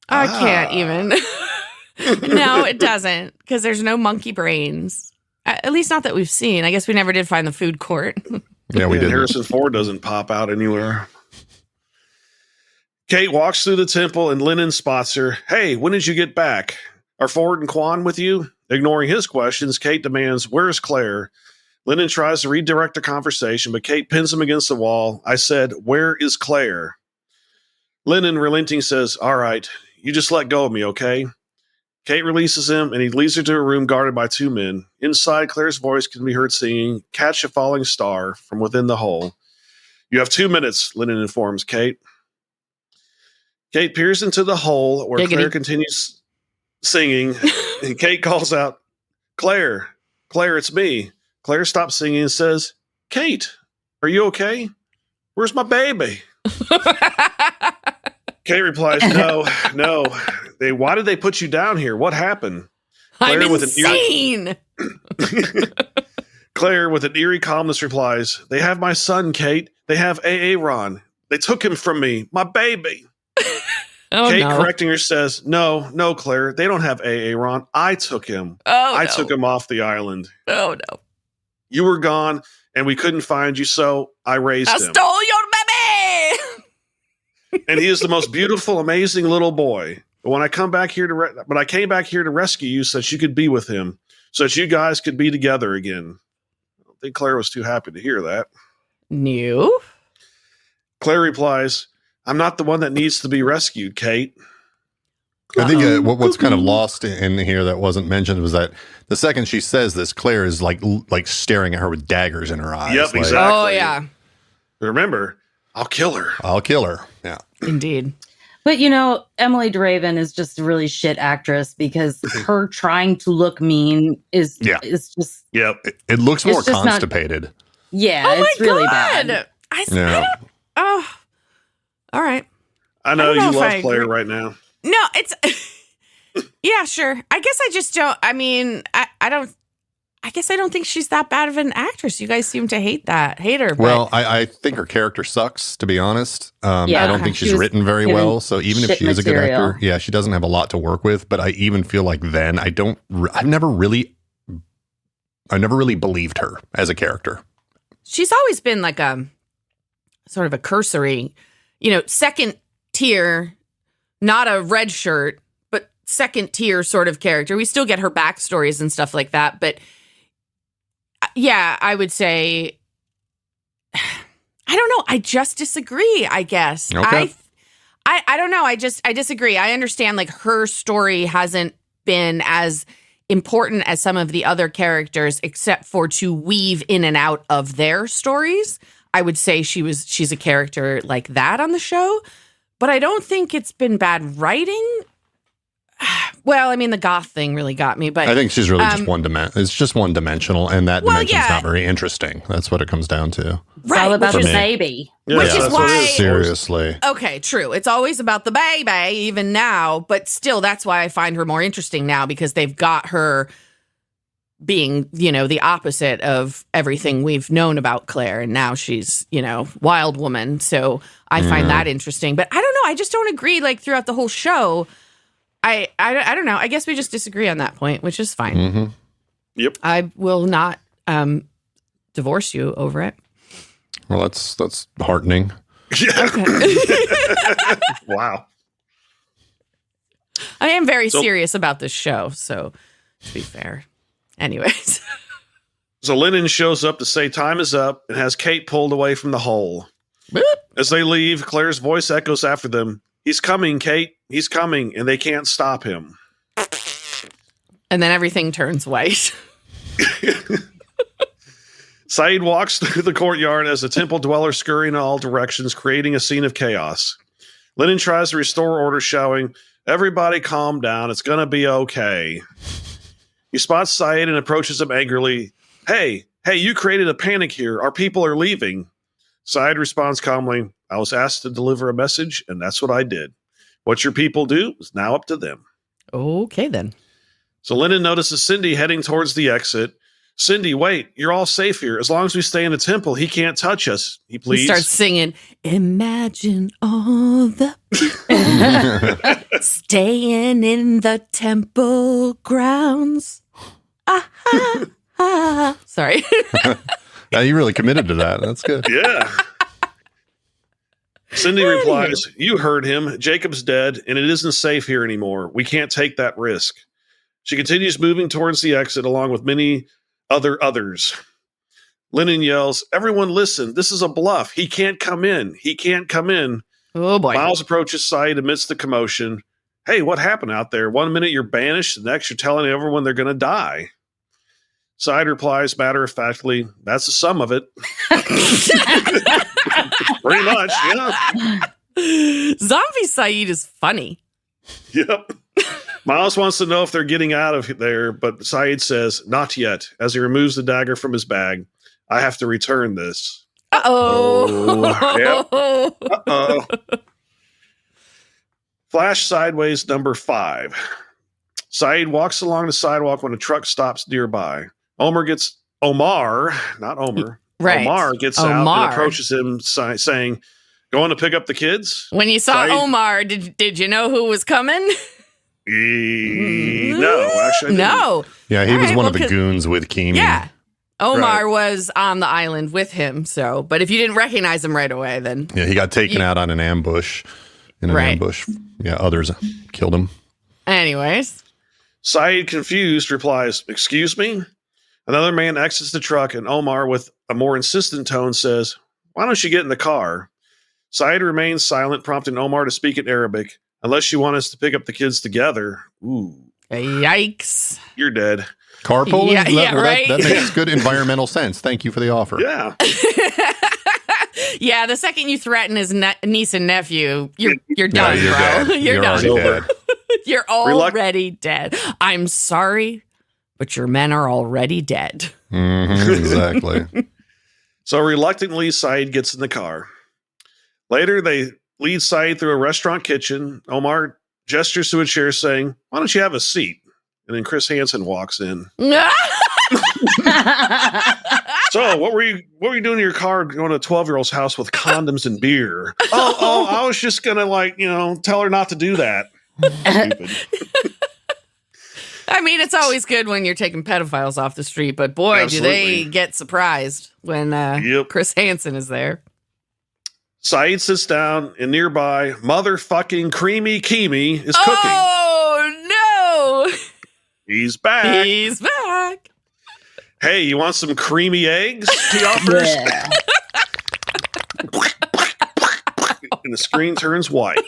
I can't even. No, it doesn't, because there's no monkey brains. At least not that we've seen. I guess we never did find the food court. Yeah, we did. Harrison Ford doesn't pop out anywhere. Kate walks through the temple and Lennon spots her. Hey, when did you get back? Are Ford and Quan with you? Ignoring his questions, Kate demands, where's Claire? Lennon tries to redirect the conversation, but Kate pins him against the wall. I said, where is Claire? Lennon, relenting, says, all right, you just let go of me, okay? Kate releases him, and he leads her to a room guarded by two men. Inside, Claire's voice can be heard singing, Catch a Falling Star, from within the hole. You have 2 minutes, Lennon informs Kate. Kate peers into the hole where Claire continues singing, and Kate calls out, Claire, it's me. Claire stops singing and says, Kate, are you okay? Where's my baby? Kate replies, no. Why did they put you down here? What happened? Claire, I'm insane. Claire, with an eerie calmness, replies, they have my son, Kate. They have Aaron. They took him from me, my baby. Kate, correcting her, says, no, Claire, they don't have Aaron. I took him. I took him off the island. Oh, no. You were gone, and we couldn't find you, so I raised him. I stole your baby! And he is the most beautiful, amazing little boy. But when I come back here I came back here to rescue you so that you could be with him, so that you guys could be together again. I don't think Claire was too happy to hear that. No. Claire replies, I'm not the one that needs to be rescued, Kate. I think what's kind of lost in here that wasn't mentioned was that the second she says this, Claire is like staring at her with daggers in her eyes. Yep, exactly. Oh, yeah. Remember, I'll kill her. Yeah. Indeed. But, Emily DeRaven is just a really shit actress because her trying to look mean is just... Yep. It looks more constipated. It's really bad. All right. I know you love Claire right now. No, it's... Yeah, sure. I guess I just don't... I mean, I guess I don't think she's that bad of an actress. You guys seem to hate her. But... Well, I think her character sucks, to be honest. I don't think she's written very well. So even if she is a good actor, she doesn't have a lot to work with. But I even feel like then I've never really believed her as a character. She's always been like a sort of a cursory, second tier, not a red shirt, but second tier sort of character. We still get her backstories and stuff like that. But yeah, I would say I don't know. I just disagree, I guess. Okay. I don't know. I disagree. I understand like her story hasn't been as important as some of the other characters, except for to weave in and out of their stories. I would say she's a character like that on the show, but I don't think it's been bad writing. Well, I mean, the goth thing really got me, but I think she's really just it's just one dimensional, and that dimension's not very interesting. That's what it comes down to. It's all about the me. baby. Yeah, Which is why seriously. Okay, true. It's always about the baby, even now, but still, that's why I find her more interesting now, because they've got her being, the opposite of everything we've known about Claire, and now she's, wild woman. So I find that interesting. But I don't know. I just don't agree. Like throughout the whole show, I don't know. I guess we just disagree on that point, which is fine. Mm-hmm. Yep. I will not divorce you over it. Well, that's heartening. Wow. I am very serious about this show, so to be fair. Anyways. So Lennon shows up to say time is up and has Kate pulled away from the hole. As they leave, Claire's voice echoes after them. He's coming, Kate. He's coming, and they can't stop him. And then everything turns white. Sayid walks through the courtyard as the temple dwellers scurry in all directions, creating a scene of chaos. Lennon tries to restore order, shouting, "Everybody calm down. It's going to be okay." He spots Sayid and approaches him angrily. Hey, you created a panic here. Our people are leaving. Sayid responds calmly, "I was asked to deliver a message, and that's what I did. What your people do is now up to them." Okay, then. So Lennon notices Cindy heading towards the exit. "Cindy, wait, you're all safe here. As long as we stay in the temple, he can't touch us," he pleads. He starts singing, "Imagine all the people staying in the temple grounds." Sorry. Yeah, you really committed to that. That's good. Yeah. Cindy replies, "You heard him. Jacob's dead, and it isn't safe here anymore. We can't take that risk." She continues moving towards the exit along with many others. Lennon yells, "Everyone listen, this is a bluff. He can't come in. He can't come in." Oh, boy. Miles approaches Sayid amidst the commotion. "Hey, what happened out there? 1 minute you're banished, the next you're telling everyone they're going to die." Sayid replies matter-of-factly, "That's the sum of it." Pretty much, yeah. Zombie Sayid is funny. Yep. Miles wants to know if they're getting out of there, but Sayid says, "Not yet," as he removes the dagger from his bag. "I have to return this." Uh-oh. Yep. Uh-oh. Flash sideways number 5. Sayid walks along the sidewalk when a truck stops nearby. Omar, not Omer. Right. Omar gets out and approaches him saying, "Going to pick up the kids?" When you saw Sayid, Omar, did you know who was coming? No, actually, I didn't. No. Yeah, he was one of the goons with Keamy. Yeah. Omar Right. was on the island with him. So, but if you didn't recognize him right away, then. Yeah, he got taken out on an ambush. Ambush. Yeah, others killed him. Anyways. Sayid, confused, replies, "Excuse me?" Another man exits the truck, and Omar, with a more insistent tone, says, "Why don't you get in the car?" Sayid remains silent, prompting Omar to speak in Arabic. "Unless you want us to pick up the kids together." Ooh. Yikes. You're dead. Carpooling? Yeah, right? That makes good environmental sense. Thank you for the offer. Yeah. Yeah, the second you threaten his niece and nephew, you're done, you're bro. dead. You're done. already dead. You're already dead. I'm sorry, but your men are already dead. Mm-hmm, exactly. So reluctantly, Sayid gets in the car. Later, they lead Sayid through a restaurant kitchen. Omar gestures to a chair saying, "Why don't you have a seat?" And then Chris Hansen walks in. "So, what were you doing in your car going to a 12-year-old's house with condoms and beer?" Oh, I was just going to tell her not to do that. Stupid. I mean, it's always good when you're taking pedophiles off the street, but boy, Absolutely. do they get surprised when Chris Hansen is there. Sayid sits down, and nearby, motherfucking Creamy Keamy is cooking. Oh, no! He's back. He's back. "Hey, you want some creamy eggs?" he offers. Yeah. and the screen turns white.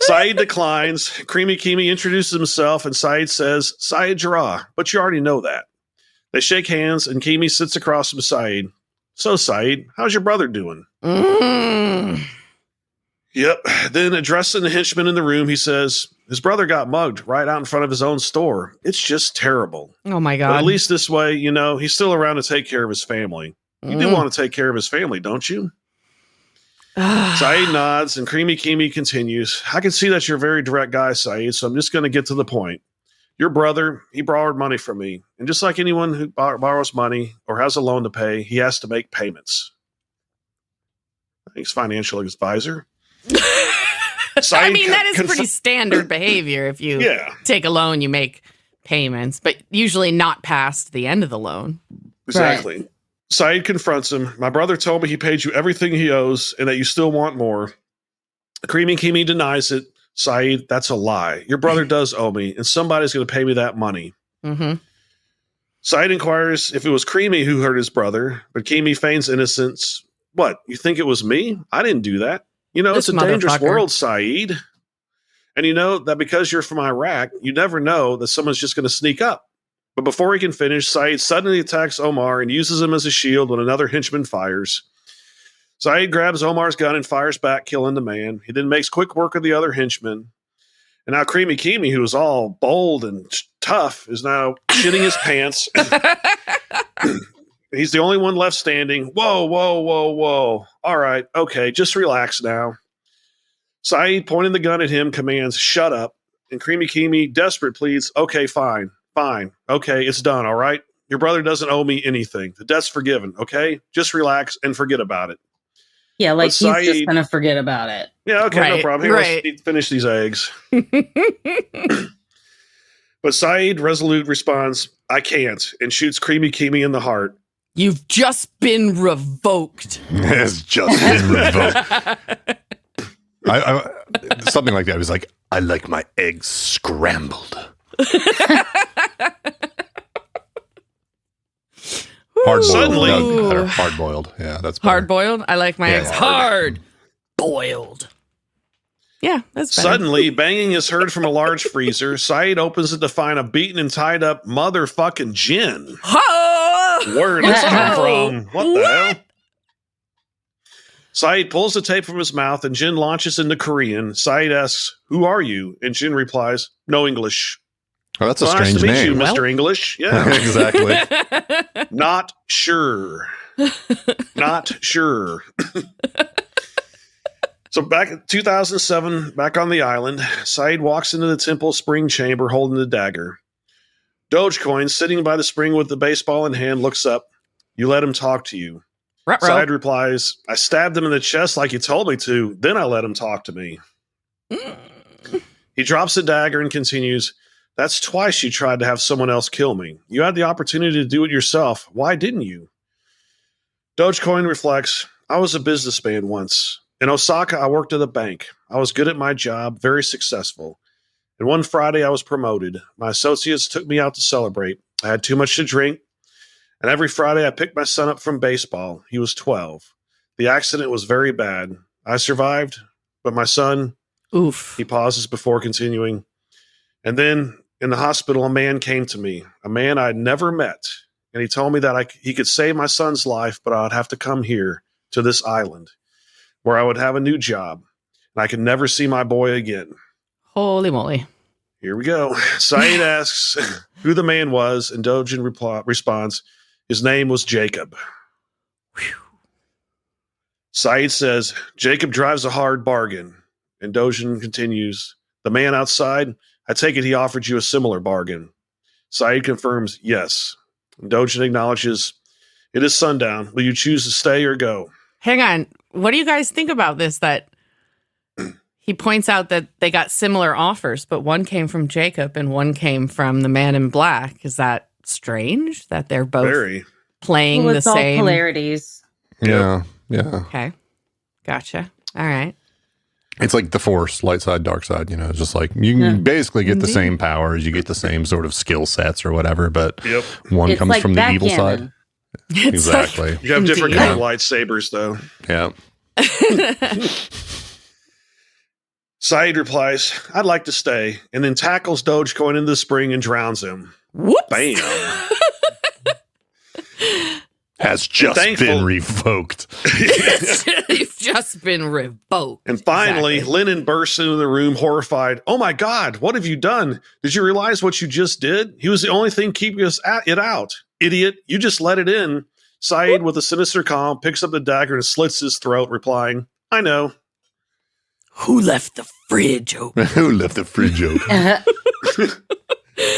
Sayid declines. Creamy Kimi introduces himself, and Sayid says, Sayid Jarrah, but you already know that. They shake hands, and Kimi sits across from Sayid. So, Sayid, how's your brother doing? Yep. Then, addressing the henchman in the room, he says, his brother got mugged right out in front of his own store. It's just terrible. Oh, my God. But at least this way, he's still around to take care of his family. You do want to take care of his family, don't you? Sayid nods, and Creamy Kimi continues. I can see that you're a very direct guy, Sayid, so I'm just going to get to the point. Your brother, he borrowed money from me, and just like anyone who borrows money or has a loan to pay, he has to make payments. Thanks, financial advisor. I mean, that is pretty standard behavior. If you take a loan, you make payments, but usually not past the end of the loan. Exactly. Right. Sayid confronts him. My brother told me he paid you everything he owes and that you still want more. Creamy Kimi denies it. Sayid, that's a lie. Your brother does owe me, and somebody's going to pay me that money. Mm-hmm. Sayid inquires if it was Creamy who hurt his brother, but Kimi feigns innocence. What, you think it was me? I didn't do that. It's a dangerous world, Sayid. And you know that because you're from Iraq, you never know that someone's just going to sneak up. But before he can finish, Sayid suddenly attacks Omar and uses him as a shield when another henchman fires. Sayid grabs Omar's gun and fires back, killing the man. He then makes quick work of the other henchman. And now Creamy Kimi, who is all bold and tough, is now shitting his pants. He's the only one left standing. Whoa, whoa, whoa, whoa. All right, okay, just relax now. Sayid, pointing the gun at him, commands, shut up. And Creamy Kimi, desperate, pleads, okay, fine. Okay, it's done, all right? Your brother doesn't owe me anything. The debt's forgiven, okay? Just relax and forget about it. Yeah, like he's just going to forget about it. Yeah, okay, no problem. He wants to finish these eggs. But Sayid resolute responds, I can't, and shoots Creamy Kimi in the heart. You've just been revoked. It's just been revoked. Something like that. It was like, I like my eggs scrambled. Hard boiled. Yeah, that's better. Hard boiled. I like my eggs hard boiled. Yeah, that's better. Suddenly, banging is heard from a large freezer. Sayid opens it to find a beaten and tied up motherfucking Jin. Where did this come from? What the hell? Sayid pulls the tape from his mouth and Jin launches into Korean. Sayid asks, who are you? And Jin replies, no English. Oh, that's a strange name. Nice to meet you, Mr. English. Yeah. Exactly. Not sure. Not sure. So back in 2007, back on the island, Sayid walks into the temple spring chamber holding the dagger. Dogecoin, sitting by the spring with the baseball in hand, looks up. You let him talk to you. Ruh-roh. Sayid replies, I stabbed him in the chest like you told me to. Then I let him talk to me. He drops the dagger and continues, that's twice you tried to have someone else kill me. You had the opportunity to do it yourself. Why didn't you? Dogecoin reflects, I was a businessman once. In Osaka, I worked at a bank. I was good at my job, very successful. And one Friday, I was promoted. My associates took me out to celebrate. I had too much to drink. And every Friday, I picked my son up from baseball. He was 12. The accident was very bad. I survived, but my son... Oof. He pauses before continuing. And then, in the hospital, a man came to me. A man I'd never met. And he told me that he could save my son's life, but I would have to come here, to this island, where I would have a new job. And I could never see my boy again. Holy moly. Here we go. Sayid asks who the man was, and Dojin responds, his name was Jacob. Whew. Sayid says, Jacob drives a hard bargain. And Dojin continues, the man outside, I take it he offered you a similar bargain. Sayid confirms, yes. And Dojin acknowledges, it is sundown. Will you choose to stay or go? Hang on. What do you guys think about this? That he points out that they got similar offers, but one came from Jacob and one came from the man in black. Is that strange that they're both playing the same? All polarities. Yeah. Okay. Gotcha. All right. It's like the Force, light side, dark side. It's just like you can basically get the same powers, you get the same sort of skill sets or whatever, but one comes from the evil side. Exactly. You have different Indeed. kind of lightsabers, though. Yeah. Sayid replies, I'd like to stay, and then tackles Dogecoin into the spring and drowns him. Whoops. Bam. Has just been revoked. You've just been revoked. And finally, Exactly. Lennon bursts into the room horrified. Oh my God, what have you done? Did you realize what you just did? He was the only thing keeping us it out. Idiot, you just let it in. Sayid, with a sinister calm, picks up the dagger and slits his throat, replying, I know. Who left the fridge open? Who left the fridge open?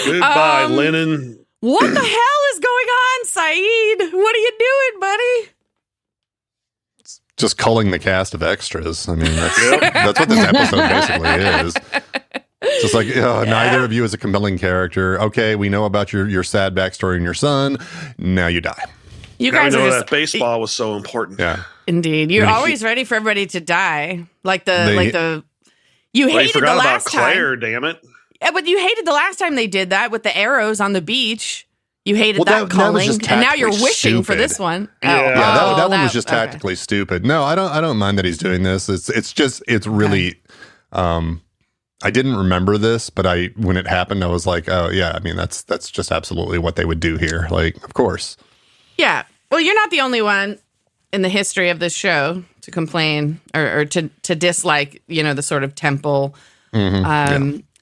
Goodbye, Lennon. What the hell is going on, Sayid? What are you doing, buddy? Just culling the cast of extras. I mean, that's what this episode basically is. Just like, neither of you is a compelling character. Okay, we know about your sad backstory and your son. Now you die. You Now we guys know are that just baseball was so important. Yeah. indeed. You're always ready for everybody to die. You Well, you hated forgot the about last Claire, time. damn it. Yeah, but you hated the last time they did that with the arrows on the beach. You hated that was culling, just and now you're tactically wishing for stupid. this one. Yeah. That one was just tactically stupid. No, I don't mind that he's doing this. It's really I didn't remember this, but when it happened, I was like, oh yeah, I mean that's just absolutely what they would do here. Like, of course. Yeah. Well, you're not the only one in the history of this show to complain or to dislike, the sort of temple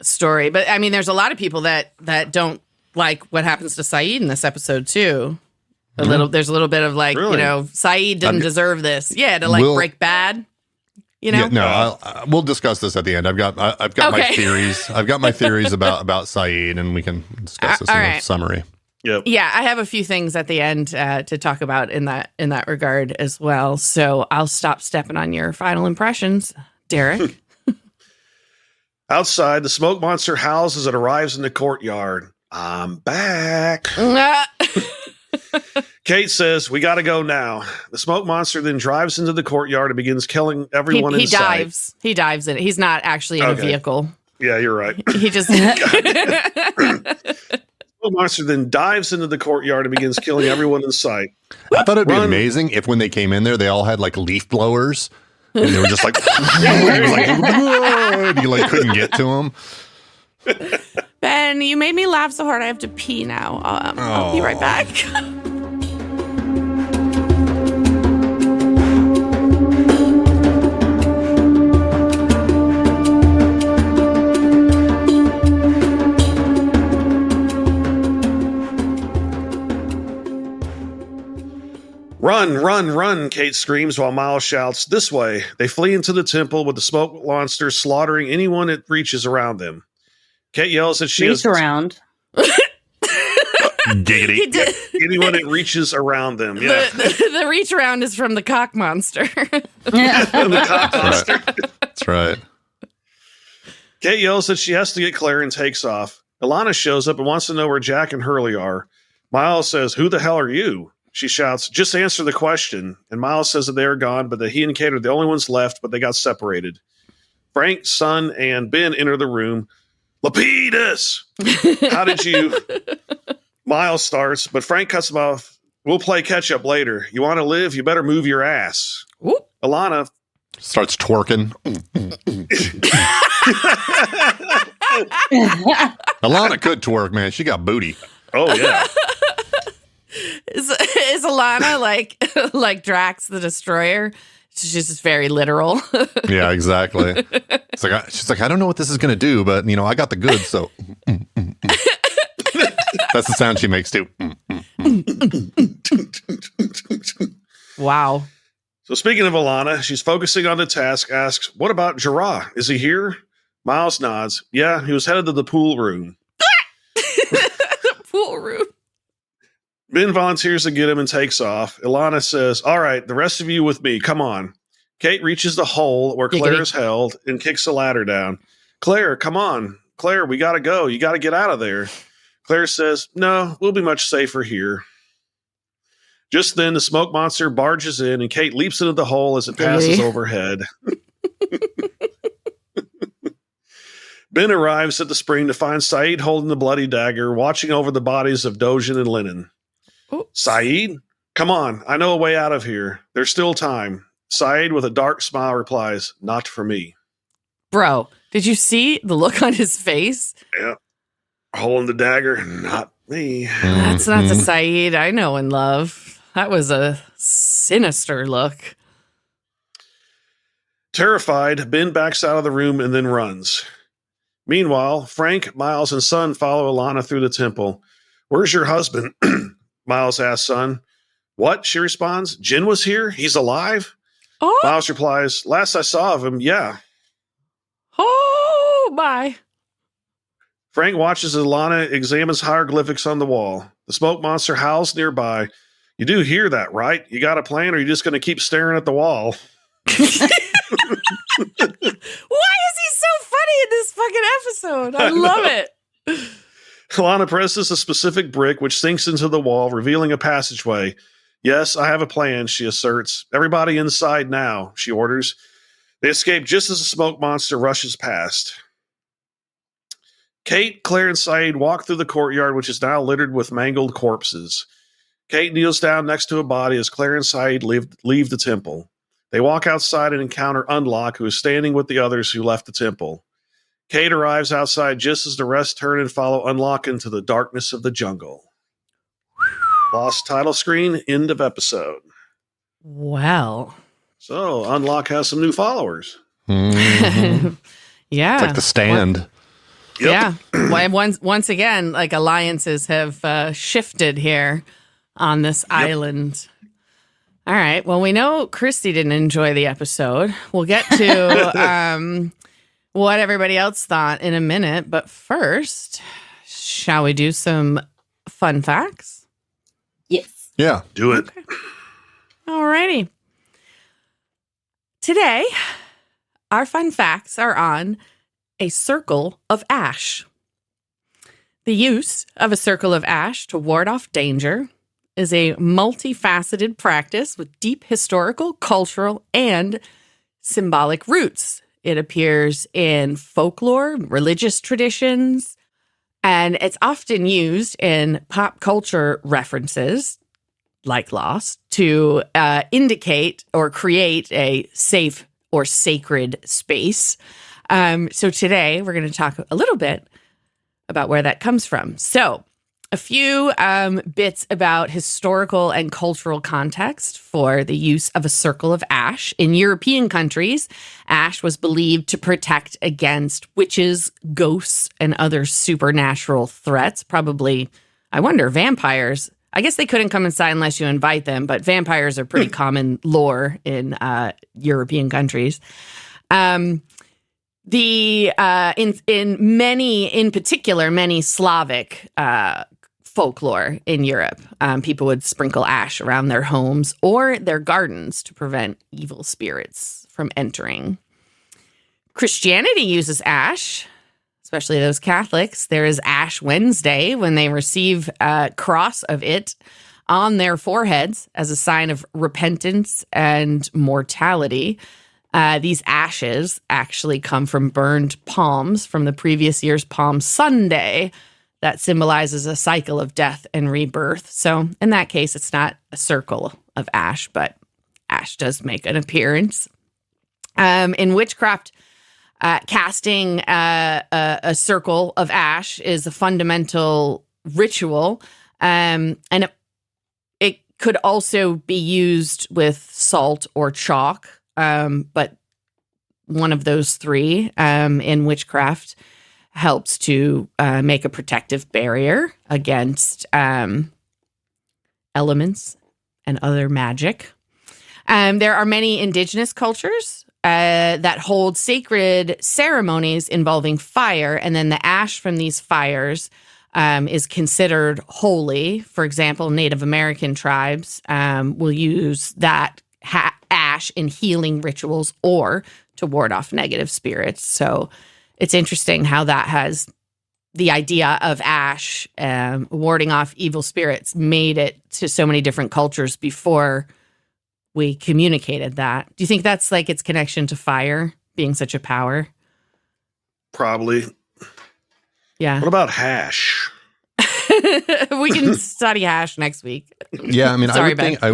story. But I mean, there's a lot of people that don't like what happens to Sayid in this episode too. There's a little bit of like, Really? Sayid didn't deserve this. Yeah, to break bad. Yeah, no, we'll discuss this at the end. I've got my Okay. theories. I've got my theories about Sayid, and we can discuss this in all a right. summary. Yep. Yeah, I have a few things at the end to talk about in that regard as well. So I'll stop stepping on your final impressions, Derek. Outside, the smoke monster howls as it arrives in the courtyard. I'm back. Kate says, we got to go now. The smoke monster then drives into the courtyard and begins killing everyone he in sight. dives. He dives in it. He's not actually in a vehicle. Yeah, you're right. He just Smoke monster then dives into the courtyard and begins killing everyone in sight. I thought it'd be Run. amazing if when they came in there, they all had like leaf blowers, and they were just like, and you couldn't get to them. Ben, you made me laugh so hard I have to pee now. I'll be right back. Run, run, run, Kate screams while Miles shouts, this way. They flee into the temple with the smoke monster slaughtering anyone it reaches around them. Kate yells that she Reach around. Giggity. He did. anyone it reaches around them. Yeah. The reach around is from the CockMonster. The CockMonster. That's right. Kate yells that she has to get Claire and takes off. Ilana shows up and wants to know where Jack and Hurley are. Miles says, who the hell are you? She shouts, just answer the question. And Miles says that they are gone, but that he and Kate are the only ones left, but they got separated. Frank, Son, and Ben enter the room. Lapidus! How did you... Miles starts, but Frank cuts him off. We'll play catch up later. You want to live? You better move your ass. Whoop. Ilana Starts twerking. Alana could twerk, man. She got booty. Oh, yeah. Is Alana like Drax the Destroyer? She's just very literal. Yeah, exactly. She's like, I don't know what this is going to do, but I got the goods, so. That's the sound she makes too. Wow. So speaking of Alana, she's focusing on the task, asks, what about Gerard? Is he here? Miles nods. Yeah, he was headed to the pool room. Pool room. Ben volunteers to get him and takes off. Ilana says, all right, the rest of you with me. Come on. Kate reaches the hole where Claire is held and kicks the ladder down. Claire, come on. Claire, we got to go. You got to get out of there. Claire says, no, we'll be much safer here. Just then, the smoke monster barges in and Kate leaps into the hole as it passes overhead. Ben arrives at the spring to find Sayid holding the bloody dagger, watching over the bodies of Dojin and Lennon. Oh. Sayid? Come on, I know a way out of here. There's still time. Sayid, with a dark smile, replies, not for me. Bro, did you see the look on his face? Yeah. Holding the dagger, not me. That's not the Sayid I know and love. That was a sinister look. Terrified, Ben backs out of the room and then runs. Meanwhile, Frank, Miles, and Son follow Alana through the temple. Where's your husband? Miles asks Son. What? She responds. Jin was here? He's alive? Oh, Miles replies, last I saw of him, yeah. oh my. Frank watches as Alana examines hieroglyphics on the wall. The smoke monster howls nearby. You do hear that, right? You got a plan, or are you just going to keep staring at the wall? Why is he so funny in this fucking episode? I love it. Alana presses a specific brick, which sinks into the wall, revealing a passageway. Yes, I have a plan, she asserts. Everybody inside now, she orders. They escape just as the smoke monster rushes past. Kate, Claire, and Sayid walk through the courtyard, which is now littered with mangled corpses. Kate kneels down next to a body as Claire and Sayid leave the temple. They walk outside and encounter Unlock, who is standing with the others who left the temple. Kate arrives outside just as the rest turn and follow Unlock into the darkness of the jungle. Lost title screen, end of episode. Well. So, Unlock has some new followers. Mm-hmm. Yeah. It's like The Stand. Yep. Yeah. Once again, like alliances have shifted here on this island. All right. Well, we know Christy didn't enjoy the episode. We'll get to what everybody else thought in a minute. But first, shall we do some fun facts? Yes. Yeah. Do it. Okay. All righty. Today, our fun facts are on a circle of ash. The use of a circle of ash to ward off danger is a multifaceted practice with deep historical, cultural, and symbolic roots. It appears in folklore, religious traditions, and it's often used in pop culture references, like Lost, to indicate or create a safe or sacred space. So today we're going to talk a little bit about where that comes from. So a few bits about historical and cultural context for the use of a circle of ash. In European countries, ash was believed to protect against witches, ghosts, and other supernatural threats. Probably, I wonder, vampires. I guess they couldn't come inside unless you invite them, but vampires are pretty common lore in European countries. In particular, many Slavic folklore in Europe, people would sprinkle ash around their homes or their gardens to prevent evil spirits from entering. Christianity uses ash, especially those Catholics. There is Ash Wednesday when they receive a cross of it on their foreheads as a sign of repentance and mortality. These ashes actually come from burned palms from the previous year's Palm Sunday. That symbolizes a cycle of death and rebirth. So in that case, it's not a circle of ash, but ash does make an appearance. In witchcraft, casting a circle of ash is a fundamental ritual, and it could also be used with salt or chalk, but one of those three in witchcraft helps to make a protective barrier against elements and other magic. There are many indigenous cultures that hold sacred ceremonies involving fire, and then the ash from these fires is considered holy. For example, Native American tribes will use that ash in healing rituals or to ward off negative spirits. So it's interesting how that has the idea of ash warding off evil spirits made it to so many different cultures before we communicated that. Do you think that's like its connection to fire being such a power? Probably. Yeah. What about hash? We can study ash next week. Yeah, I mean, Sorry, I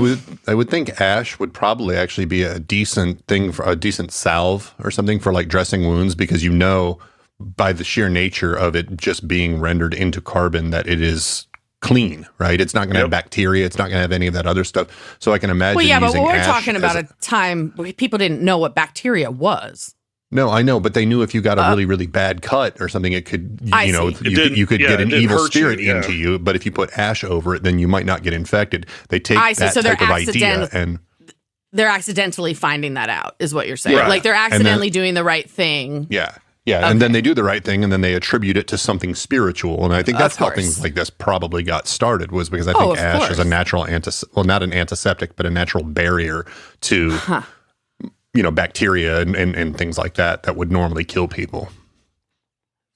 would think ash would probably actually be a decent thing for a decent salve or something for like dressing wounds, because you know by the sheer nature of it just being rendered into carbon that it is clean, right? It's not going to have bacteria. It's not going to have any of that other stuff. So I can imagine. Well, yeah, but using we're ash talking about a time where people didn't know what bacteria was. No, I know, but they knew if you got a really, really bad cut or something, it could, you could get an evil spirit into you. But if you put ash over it, then you might not get infected. They take that type of idea and they're accidentally finding that out, is what you're saying. Right. Like they're accidentally doing the right thing. Yeah. Yeah. Okay. And then they do the right thing and then they attribute it to something spiritual. And I think that's how things like this probably got started, was because I think ash is a natural not an antiseptic, but a natural barrier to bacteria and things like that would normally kill people.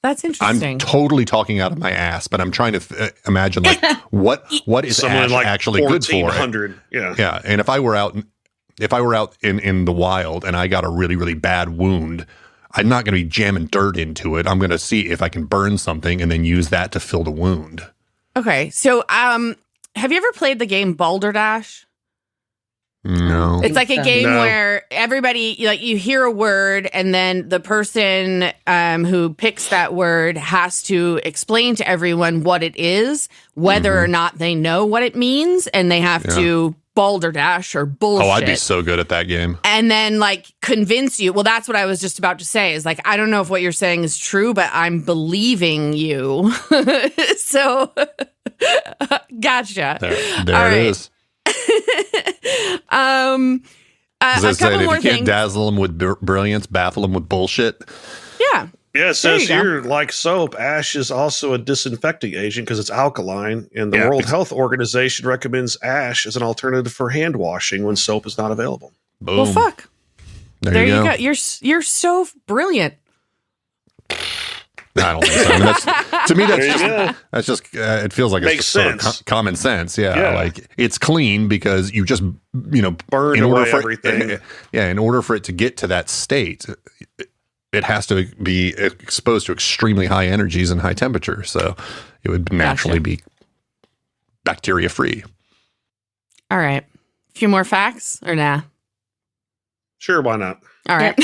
That's interesting. I'm totally talking out of my ass, but I'm trying to imagine like what is ash like actually good for? Yeah. And if I were out in the wild and I got a really, really bad wound, I'm not going to be jamming dirt into it. I'm going to see if I can burn something and then use that to fill the wound. Okay. So, have you ever played the game Balderdash? No. It's like a game where everybody, like, you hear a word and then the person who picks that word has to explain to everyone what it is, whether or not they know what it means, and they have to balderdash or bullshit. Oh, I'd be so good at that game. And then, like, convince you. Well, that's what I was just about to say, is like, I don't know if what you're saying is true, but I'm believing you. So, gotcha. There it is. A couple more if you things. can't dazzle them with brilliance, baffle them with bullshit. Yeah. Yeah, it says here, like soap, ash is also a disinfecting agent because it's alkaline, and the World Health Organization recommends ash as an alternative for hand washing when soap is not available. Boom. Well, fuck. There you go. You're so brilliant. I don't think so. I mean, to me, that's just it feels like it's just sort of common sense. Yeah, like it's clean because you just burn away everything. In order for it to get to that state, it has to be exposed to extremely high energies and high temperature. So it would naturally be bacteria free. All right, a few more facts or nah? Sure, why not? All right.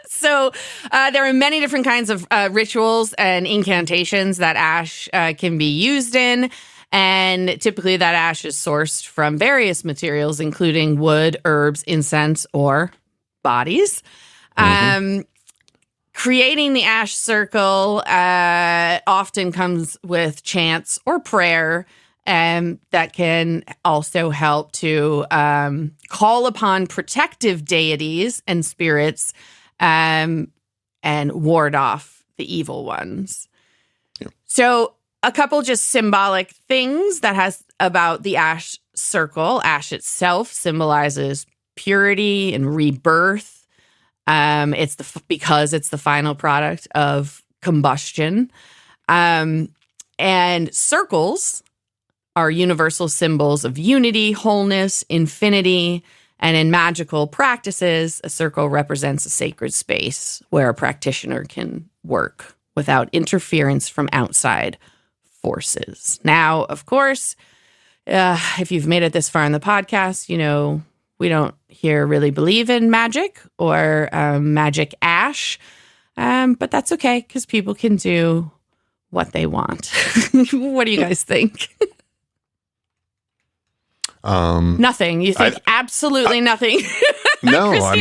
So there are many different kinds of rituals and incantations that ash can be used in. And typically that ash is sourced from various materials, including wood, herbs, incense, or bodies. Creating the ash circle often comes with chants or prayer that can also help to call upon protective deities and spirits and ward off the evil ones. Yeah. So a couple just symbolic things that has about the ash circle. Ash itself symbolizes purity and rebirth. Because it's the final product of combustion. And circles are universal symbols of unity, wholeness, infinity. And in magical practices, a circle represents a sacred space where a practitioner can work without interference from outside forces. Now, of course, if you've made it this far in the podcast, we don't here really believe in magic or magic ash, but that's okay because people can do what they want. What do you guys think? Nothing. You think absolutely nothing? No, Christy,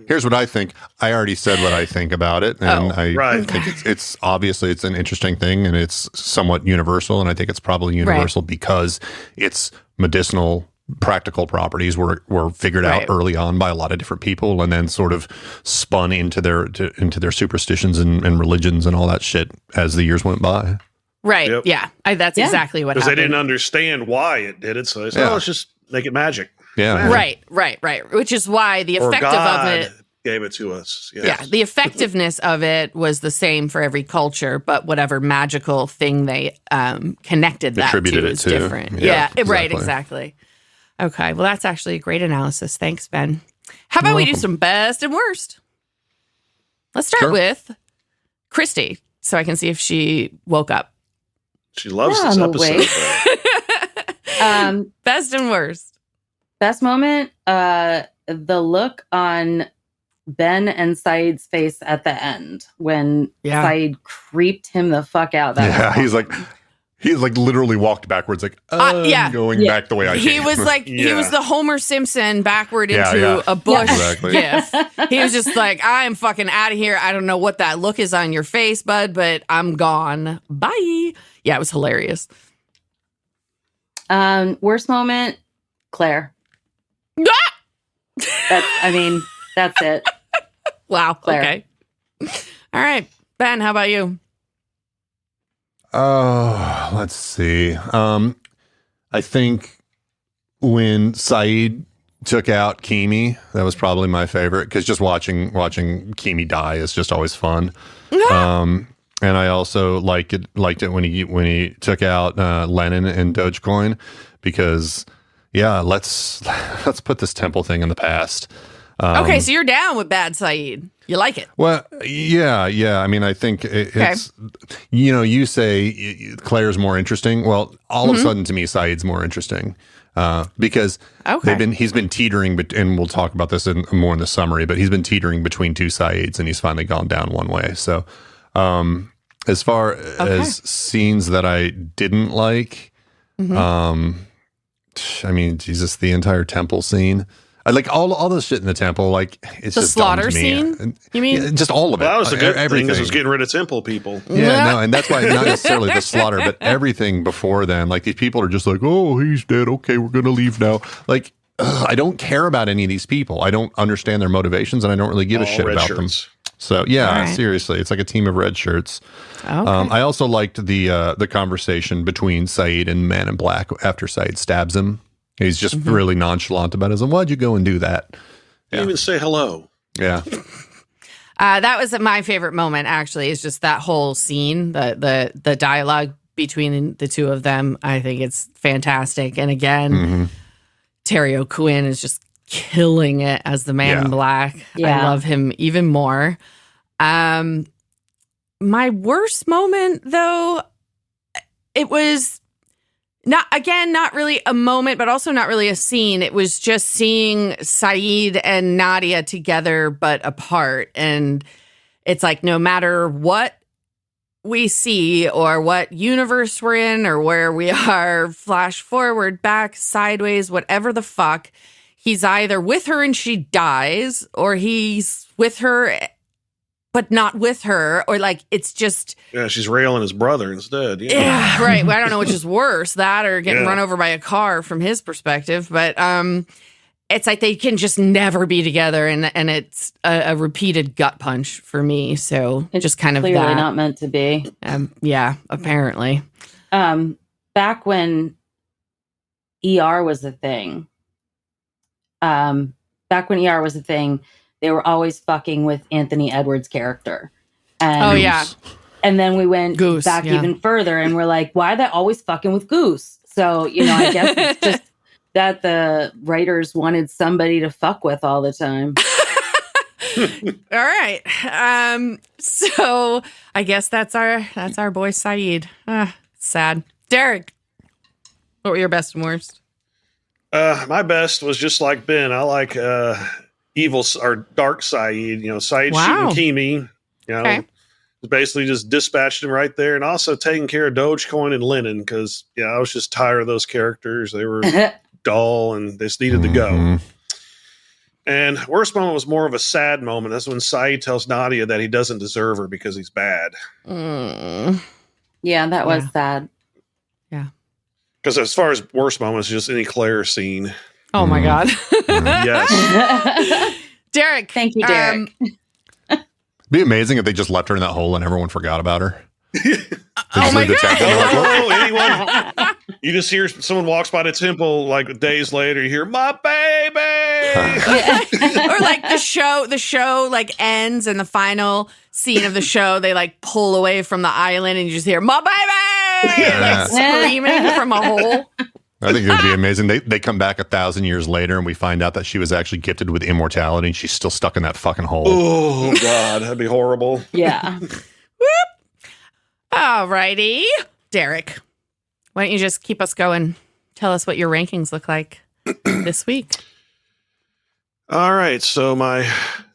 Here's what I think. I already said what I think about it, and I think it's obviously it's an interesting thing, and it's somewhat universal, and I think it's probably universal because its medicinal practical properties were figured out early on by a lot of different people, and then sort of spun into their superstitions and religions and all that shit as the years went by. Right. Yep. Yeah. That's exactly what happened. Because they didn't understand why it did it. So they said, let's just make it magic. Yeah. Right. Which is why the effective of it gave it to us. Yes. Yeah. The effectiveness of it was the same for every culture, but whatever magical thing they connected that to is different. Yeah. Exactly. Right. Exactly. Okay. Well, that's actually a great analysis. Thanks, Ben. How about we do some best and worst? Let's start with Christy. so I can see if she woke up. She loves this episode. Best and worst. Best moment, the look on Ben and Sayid's face at the end when Sayid creeped him the fuck out. He's like literally walked backwards, like going back the way I came. He was like he was the Homer Simpson backward into a bush gif. He was just like, I'm fucking out of here. I don't know what that look is on your face, bud, but I'm gone. Bye. Yeah, it was hilarious. Worst moment, Claire. That's it. Wow. Claire. Okay. All right. Ben, how about you? Oh, let's see. I think when Sayid took out Kimi, that was probably my favorite, because just watching Kimi die is just always fun. And I also liked it when he took out Lennon and Dogecoin, because let's put this temple thing in the past. Okay, so you're down with bad Sayid. You like it? Well, yeah. I mean, I think it's, you say Claire's more interesting. Well, all of a sudden to me, Sayid's more interesting because he's been teetering, and we'll talk about this more in the summary, but he's been teetering between two Sayids, and he's finally gone down one way. So as far as scenes that I didn't like, I mean, Jesus, the entire temple scene. I like all this shit in the temple. Like, it's the just slaughter dumb to me. scene. You mean just all of it? Well, that was a good thing, everything. because it was getting rid of temple people. Yeah, no, and that's why not necessarily the slaughter, but everything before then. Like, these people are just like, oh, he's dead. Okay, we're gonna leave now. Like, I don't care about any of these people. I don't understand their motivations, and I don't really give a shit about them. So seriously, it's like a team of red shirts. Okay. I also liked the conversation between Sayid and Man in Black after Sayid stabs him. He's just really nonchalant about it. And why'd you go and do that? You even say hello. Yeah. That was my favorite moment, actually, is just that whole scene, the dialogue between the two of them. I think it's fantastic. And again, Terry O'Quinn is just killing it as the Man in Black. I love him even more. My worst moment, though, it was not really a moment, but also not really a scene. It was just seeing Sayid and Nadia together, but apart. And it's like, no matter what we see or what universe we're in or where we are, flash forward, back, sideways, whatever the fuck, he's either with her and she dies, or he's with her but not with her, or like, it's just... Yeah, she's railing his brother instead. Yeah, right. Well, I don't know which is worse, that or getting run over by a car from his perspective. But it's like they can just never be together, and it's a repeated gut punch for me. So it's just kind of clearly that. Not meant to be. Yeah, apparently. Back when ER was a thing, they were always fucking with Anthony Edwards' character. And, and then we went back even further, and we're like, why are they always fucking with Goose? So, I guess it's just that the writers wanted somebody to fuck with all the time. All right. So I guess that's our boy Sayid. Sad. Derek, what were your best and worst? My best was just like Ben. I like evil or dark Sayid. Sayid shooting Kimi. Basically just dispatched him right there, and also taking care of Dogecoin and Lennon, because I was just tired of those characters. They were dull, and they just needed to go. And worst moment was more of a sad moment. That's when Sayid tells Nadia that he doesn't deserve her because he's bad. Yeah, that was sad. Yeah. Because as far as worst moments, just any Claire scene. Oh my God. Yes. Derek. Thank you, Derek. It'd be amazing if they just left her in that hole and everyone forgot about her. Oh my God. Anyone? You just hear someone walks by the temple like days later, you hear, my baby. Or like the show like ends, and the final scene of the show, they like pull away from the island, and you just hear, my baby, like screaming from a hole. I think it would be amazing. They come back 1,000 years later, and we find out that she was actually gifted with immortality, and she's still stuck in that fucking hole. Oh God, that'd be horrible. Yeah. Whoop. All righty. Derek, why don't you just keep us going? Tell us what your rankings look like this week. All right. So my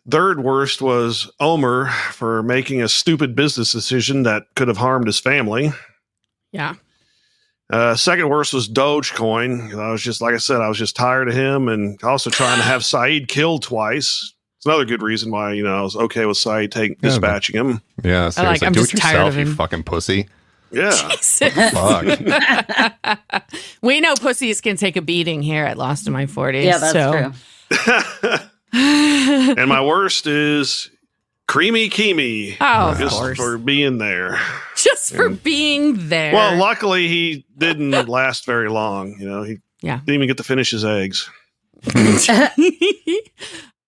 third worst was Omer for making a stupid business decision that could have harmed his family. Yeah. Second worst was Dogecoin. I was just, like I said, I was just tired of him, and also trying to have Sayid killed twice. It's another good reason why, I was okay with Sayid dispatching him. Yeah, seriously. I'm do just it tired yourself, of him. you fucking pussy. Yeah. Fuck. We know pussies can take a beating here at Lost in My 40s. Yeah, that's true. And my worst is Creamy Kimi. Oh, of just course. for being there. Just for being there. Well, luckily he didn't last very long. He didn't even get to finish his eggs.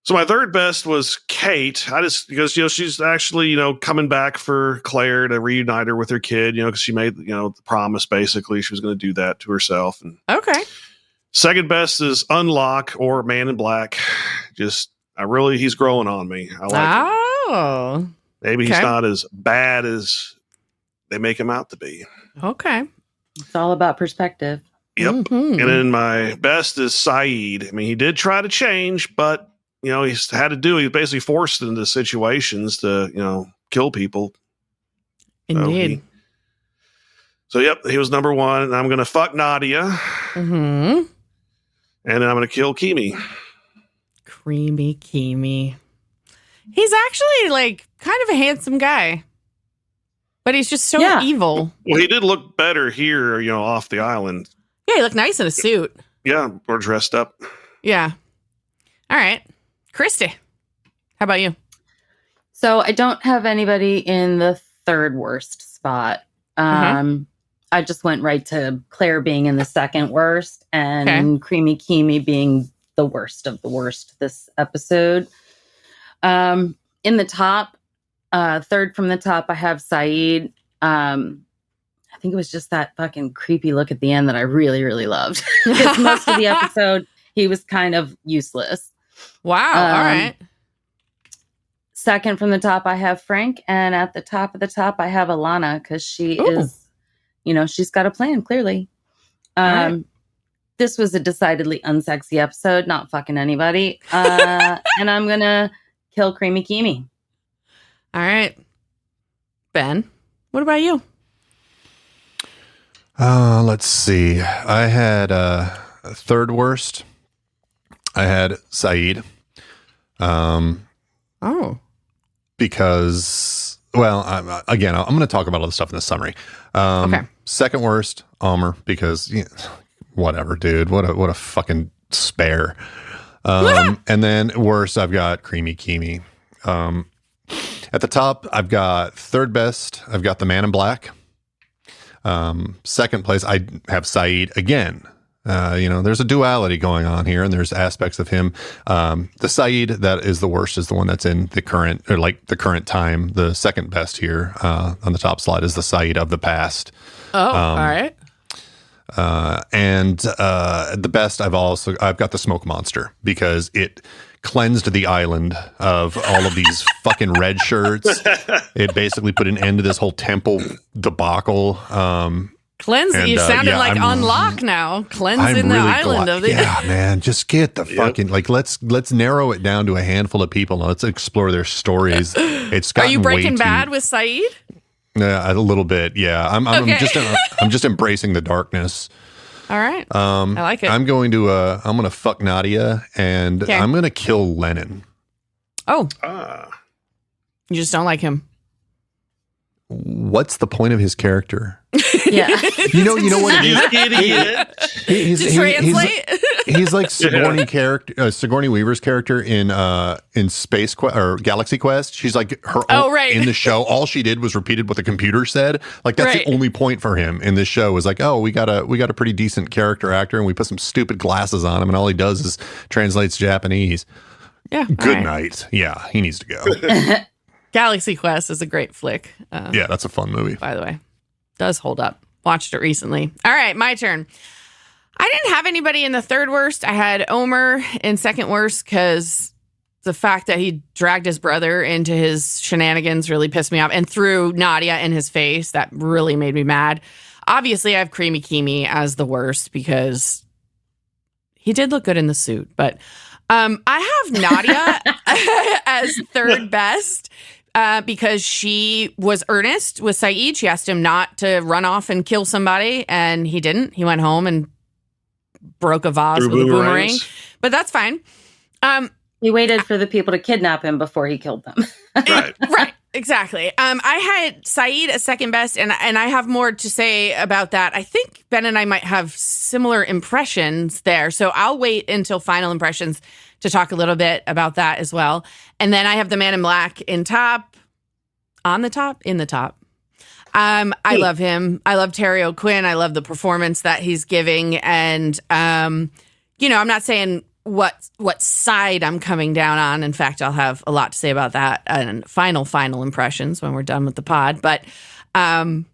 So my third best was Kate. Because she's actually coming back for Claire to reunite her with her kid. Because she made the promise, basically she was going to do that to herself. And okay. second best is Unlock or Man in Black. He's growing on me. I like him. Maybe he's not as bad as they make him out to be. Okay. It's all about perspective. Yep. Mm-hmm. And then my best is Sayid. I mean, he did try to change, but he's had to do. He basically forced into situations to kill people. Indeed. So he was number one. And I'm going to fuck Nadia. Mm-hmm. And then I'm going to kill Kimi. Creamy Kimi. He's actually kind of a handsome guy, but he's just so evil. Well, he did look better here, off the island. Yeah, he looked nice in a suit. Yeah, or dressed up. Yeah. All right. Christy, how about you? So I don't have anybody in the third worst spot. I just went right to Claire being in the second worst and Creamy Kimi being the worst of the worst this episode. In the top, third from the top, I have Sayid. I think it was just that fucking creepy look at the end that I really, really loved. Because most of the episode, he was kind of useless. Wow. All right. Second from the top, I have Frank. And at the top of the top, I have Alana because she is, she's got a plan, clearly. Right. This was a decidedly unsexy episode, not fucking anybody. And I'm going to kill Creamy Kimi. All right. Ben, what about you? Let's see. I had third worst. I had Sayid. Because, I'm going to talk about all the stuff in the summary. Okay. Second worst, Omer, because whatever, dude. What a fucking spare. And then worst, I've got Creamy Kimi. At the top, I've got third best. I've got the Man in Black. Second place, I have Sayid again. There's a duality going on here, and there's aspects of him. The Sayid that is the worst is the one that's in the current, or the current time. The second best here on the top slide is the Sayid of the past. Oh, all right. And the best, I've got the Smoke Monster because it cleansed the island of all of these fucking red shirts. It basically put an end to this whole temple debacle. Cleanse. You sounded like Unlock now. Cleansing the island of the. Yeah, man. Just get the fucking let's narrow it down to a handful of people. Let's explore their stories. It's gotten Are you Breaking Bad with Sayid? Yeah, a little bit. Yeah, I'm just embracing the darkness. All right. I like it. I'm going to fuck Nadia, and I'm going to kill Lennon. Oh. You just don't like him. What's the point of his character? Yeah. You know what it is? Idiot. Translate. He's like Sigourney Weaver's character in Space Quest or Galaxy Quest. She's like in the show. All she did was repeated what the computer said. Like that's the only point for him in this show is like, oh, we got a pretty decent character actor, and we put some stupid glasses on him, and all he does is translates Japanese. Yeah. Good night. Yeah, he needs to go. Galaxy Quest is a great flick. Yeah, that's a fun movie. By the way, does hold up. Watched it recently. All right, my turn. I didn't have anybody in the third worst. I had Omer in second worst because the fact that he dragged his brother into his shenanigans really pissed me off, and threw Nadia in his face. That really made me mad. Obviously, I have Creamy Kimi as the worst because he did look good in the suit. But I have Nadia as third best because she was earnest with Sayid. She asked him not to run off and kill somebody, and he didn't. He went home and broke a vase with a boomerang. But that's fine. He waited for the people to kidnap him before he killed them. Right, exactly. I had Sayid as second best, and I have more to say about that. I think Ben and I might have similar impressions there, so I'll wait until final impressions to talk a little bit about that as well. And then I have the Man in Black in the top. I love him. I love Terry O'Quinn. I love the performance that he's giving, and I'm not saying what side I'm coming down on. In fact, I'll have a lot to say about that and final impressions when we're done with the pod. But I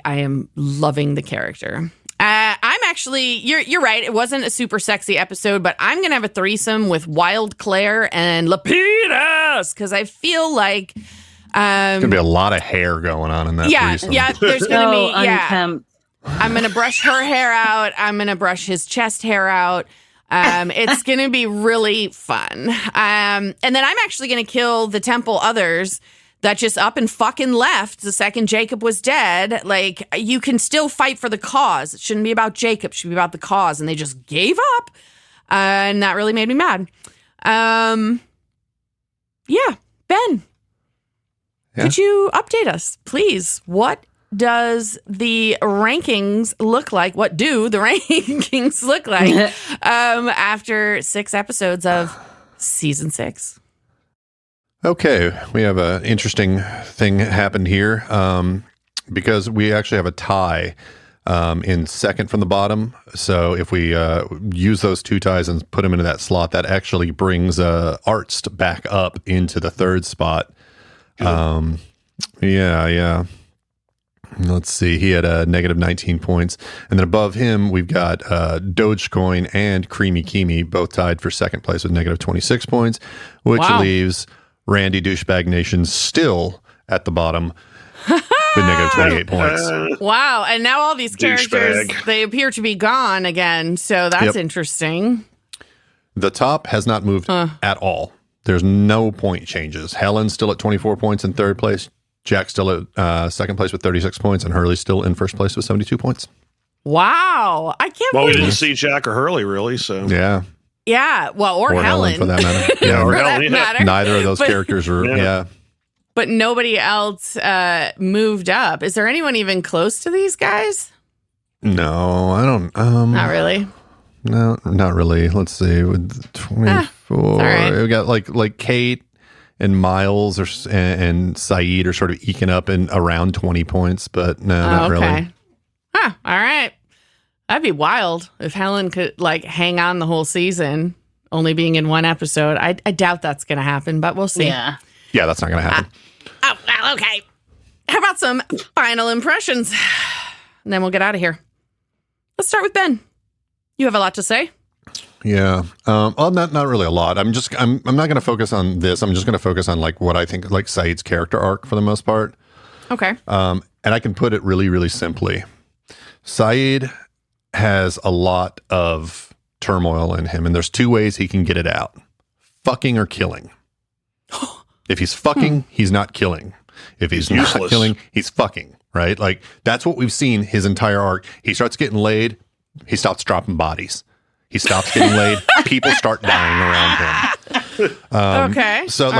am loving the character. I'm actually, you're right. It wasn't a super sexy episode, but I'm going to have a threesome with Wild Claire and Lapidus because I feel like there's going to be a lot of hair going on in that threesome. Yeah, there's going to be, unkempt. I'm going to brush her hair out. I'm going to brush his chest hair out. It's going to be really fun. And then I'm actually going to kill the temple others that just up and fucking left the second Jacob was dead. Like, you can still fight for the cause. It shouldn't be about Jacob. It should be about the cause. And they just gave up. And that really made me mad. Ben, could you update us, please? What does the rankings look like? What do the rankings look like after 6 episodes of season 6? Okay, we have an interesting thing happened here because we actually have a tie in second from the bottom. So if we use those 2 ties and put them into that slot, that actually brings Arts back up into the 3rd spot. Yeah. Let's see. He had a negative 19 points. And then above him, we've got Dogecoin and Creamy Kimi, both tied for second place with negative 26 points, which leaves Randy Douchebag Nation still at the bottom with negative 28 points. Wow. And now all these characters, they appear to be gone again. So that's interesting. The top has not moved at all. There's no point changes. Helen's still at 24 points in 3rd place. Jack's still at second place with 36 points, and Hurley's still in 1st place with 72 points. Wow. I can't believe we didn't see Jack or Hurley, really, so. Yeah. Yeah, well, or Helen. For that matter. Yeah, for that matter. Neither of those characters are, But nobody else moved up. Is there anyone even close to these guys? No, I don't. Not really. No, not really. Let's see. With 24, we got like Kate and Miles and Sayid are sort of eking up in around 20 points, but no, not really. Huh, all right. That'd be wild if Helen could hang on the whole season, only being in 1 episode. I doubt that's going to happen, but we'll see. Yeah, that's not going to happen. Well, okay. How about some final impressions? And then we'll get out of here. Let's start with Ben. You have a lot to say. Yeah. Well, not really a lot. I'm not going to focus on this. I'm just going to focus on what I think Sayid's character arc for the most part. Okay. And I can put it really, really simply. Sayid has a lot of turmoil in him, and there's 2 ways he can get it out: fucking or killing. If he's fucking, he's not killing. If he's not killing, he's fucking, right? That's what we've seen his entire arc. He starts getting laid. He stops dropping bodies. He stops getting laid. People start dying around him. Okay. So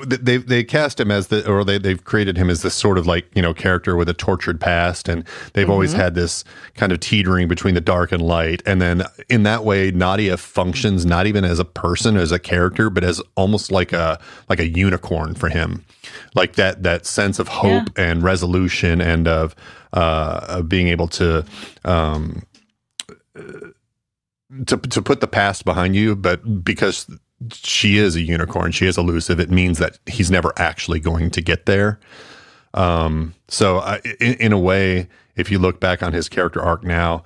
they cast him as they've created him as this sort of character with a tortured past, and they've always had this kind of teetering between the dark and light. And then in that way, Nadia functions not even as a person, as a character, but as almost like a unicorn for him, like that sense of hope and resolution and of being able to put the past behind you, but because she is a unicorn, she is elusive, it means that he's never actually going to get there. So in a way, if you look back on his character arc now,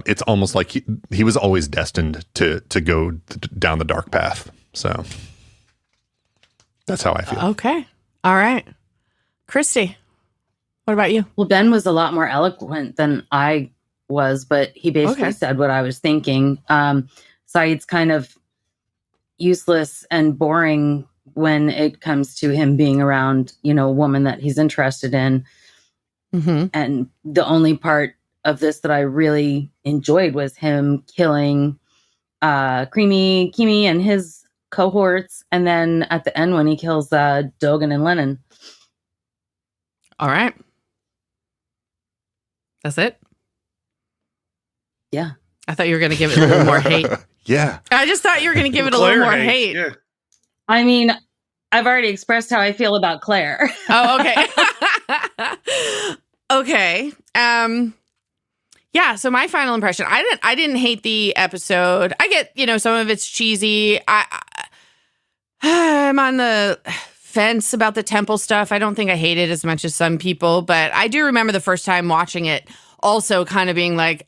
it's almost like he was always destined to go down the dark path. So That's how I feel. Okay. All right. Christy, what about you? Well, Ben was a lot more eloquent than I was, but he basically said what I was thinking. Sayid's kind of useless and boring when it comes to him being around, a woman that he's interested in. Mm-hmm. And the only part of this that I really enjoyed was him killing Kimi and his cohorts. And then at the end when he kills Dogan and Lennon. All right. That's it? Yeah. I thought you were going to give it a little more hate. Yeah. I just thought you were going to give it a little more hate. Yeah. I mean, I've already expressed how I feel about Claire. Oh, okay. Okay. Yeah, so my final impression, I didn't hate the episode. I get, some of it's cheesy. I'm on the fence about the temple stuff. I don't think I hate it as much as some people, but I do remember the first time watching it also kind of being like,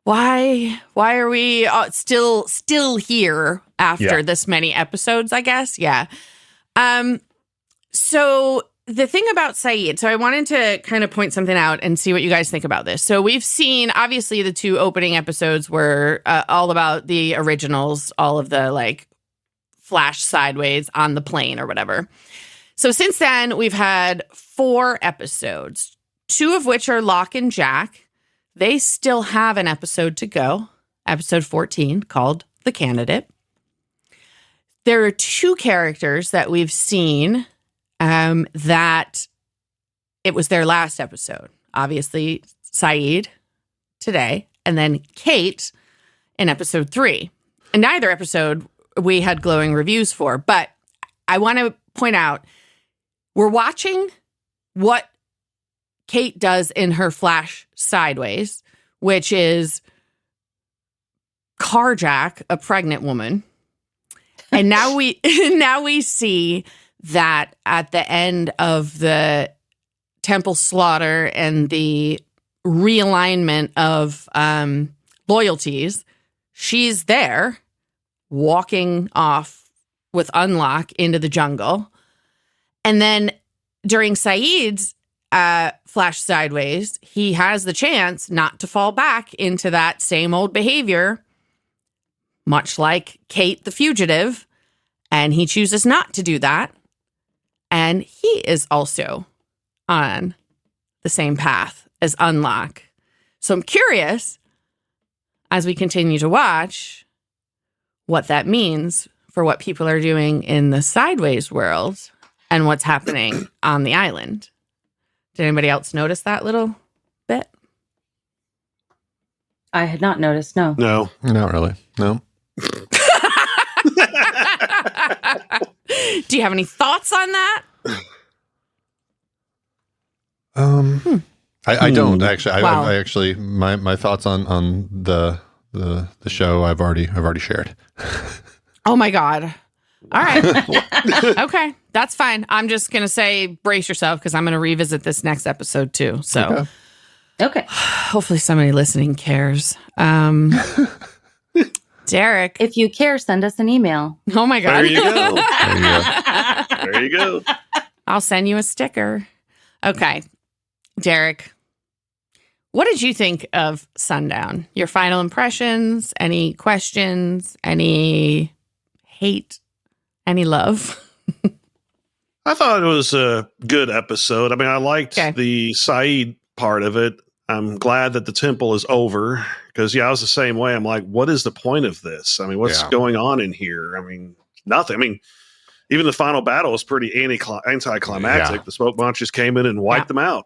why are we still here after this many episodes, I guess? Yeah. So the thing about Sayid, so I wanted to kind of point something out and see what you guys think about this. So we've seen, obviously, the 2 opening episodes were all about the originals, all of the flash sideways on the plane or whatever. So since then, we've had 4 episodes, 2 of which are Locke and Jack. They still have an episode to go, episode 14, called The Candidate. There are 2 characters that we've seen that it was their last episode. Obviously, Sayid today, and then Kate in episode 3. And neither episode we had glowing reviews for, but I want to point out, we're watching what Kate does in her flash sideways, which is carjack a pregnant woman. And now we see that at the end of the temple slaughter and the realignment of loyalties, she's there walking off with Unlock into the jungle. And then during Sayid's flash sideways, he has the chance not to fall back into that same old behavior, much like Kate the fugitive, and he chooses not to do that. And he is also on the same path as Unlock. So I'm curious, as we continue to watch, what that means for what people are doing in the sideways world and what's happening on the island. Did anybody else notice that little bit? I had not noticed, no. No. Not really. No. Do you have any thoughts on that? I don't actually. Wow. I actually my thoughts on the show I've already shared. Oh my God. All right. Okay. That's fine. I'm just going to say brace yourself because I'm going to revisit this next episode too. So Okay. Hopefully somebody listening cares. Derek. If you care, send us an email. Oh my God. There you go. There you go. I'll send you a sticker. Okay. Derek, what did you think of Sundown? Your final impressions? Any questions? Any hate? Any love? I thought it was a good episode. I mean, I liked the Sayid part of it. I'm glad that the temple is over because, I was the same way. I'm like, what is the point of this? I mean, what's going on in here? I mean, nothing. I mean, even the final battle was pretty anticlimactic. Yeah. The smoke monsters came in and wiped them out.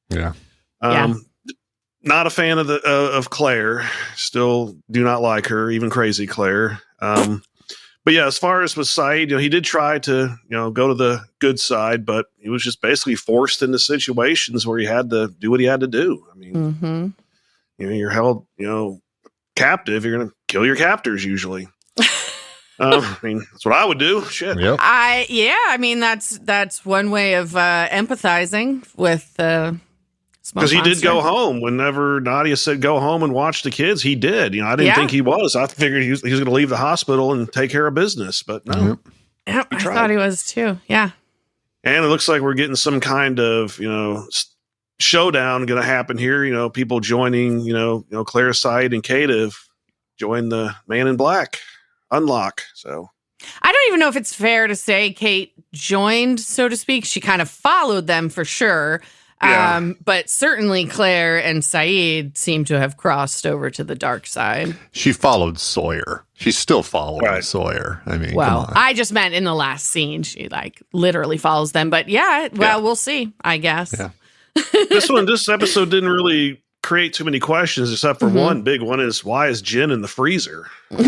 Yeah. Not a fan of Claire. Still do not like her, even crazy Claire. But yeah, as far as with Sayid, he did try to, go to the good side, but he was just basically forced into situations where he had to do what he had to do. I mean, you're held, captive. You're going to kill your captors usually. I mean, that's what I would do. Shit. Yep. I mean, that's one way of empathizing with because he did go home whenever Nadia said go home and watch the kids. He did. I didn't think he was. I figured he was going to leave the hospital and take care of business, but no. I thought he was too. Yeah. And it looks like we're getting some kind of, showdown going to happen here. People joining, Claire, Sayid, and Kate join the Man in Black unlock. So I don't even know if it's fair to say Kate joined, so to speak. She kind of followed them for sure. Yeah. But certainly Claire and Sayid seem to have crossed over to the dark side. She followed Sawyer. She's still following Sawyer. I mean, well, come on. I just meant in the last scene, she literally follows them. But we'll see, I guess. Yeah. This episode didn't really create too many questions, except for one big one is, why is Jin in the freezer? That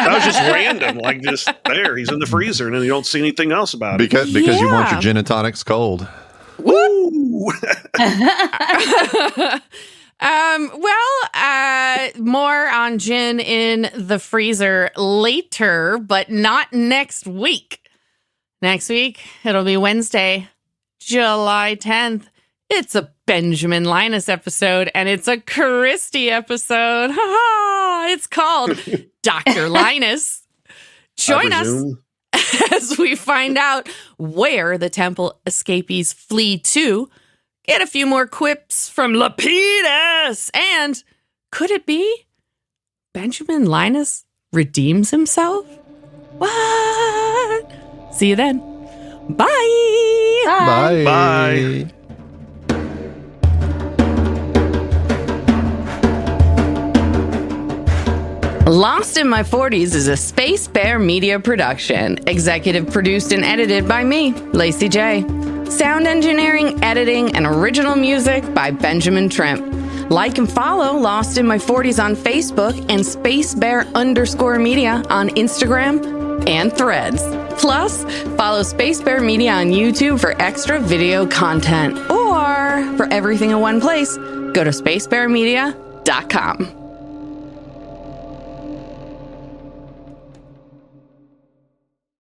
was just random, like just there. He's in the freezer, and then you don't see anything else about it. Because you want your gin and tonics cold. Woo! More on Jin in the freezer later, but not next week. Next week, it'll be Wednesday, July 10th. It's a Benjamin Linus episode, and it's a Christie episode. It's called Dr. Linus. Join us as we find out where the temple escapees flee to, get a few more quips from Lapidus, and could it be Benjamin Linus redeems himself? What? See you then. Bye. Bye. Bye. Lost in My 40s is a Space Bear Media production. Executive produced and edited by me, Lacey J. Sound engineering, editing, and original music by Benjamin Trimp. Like and follow Lost in My 40s on Facebook and SpaceBear_Media on Instagram and Threads. Plus, follow Space Bear Media on YouTube for extra video content. Or for everything in one place, go to spacebearmedia.com.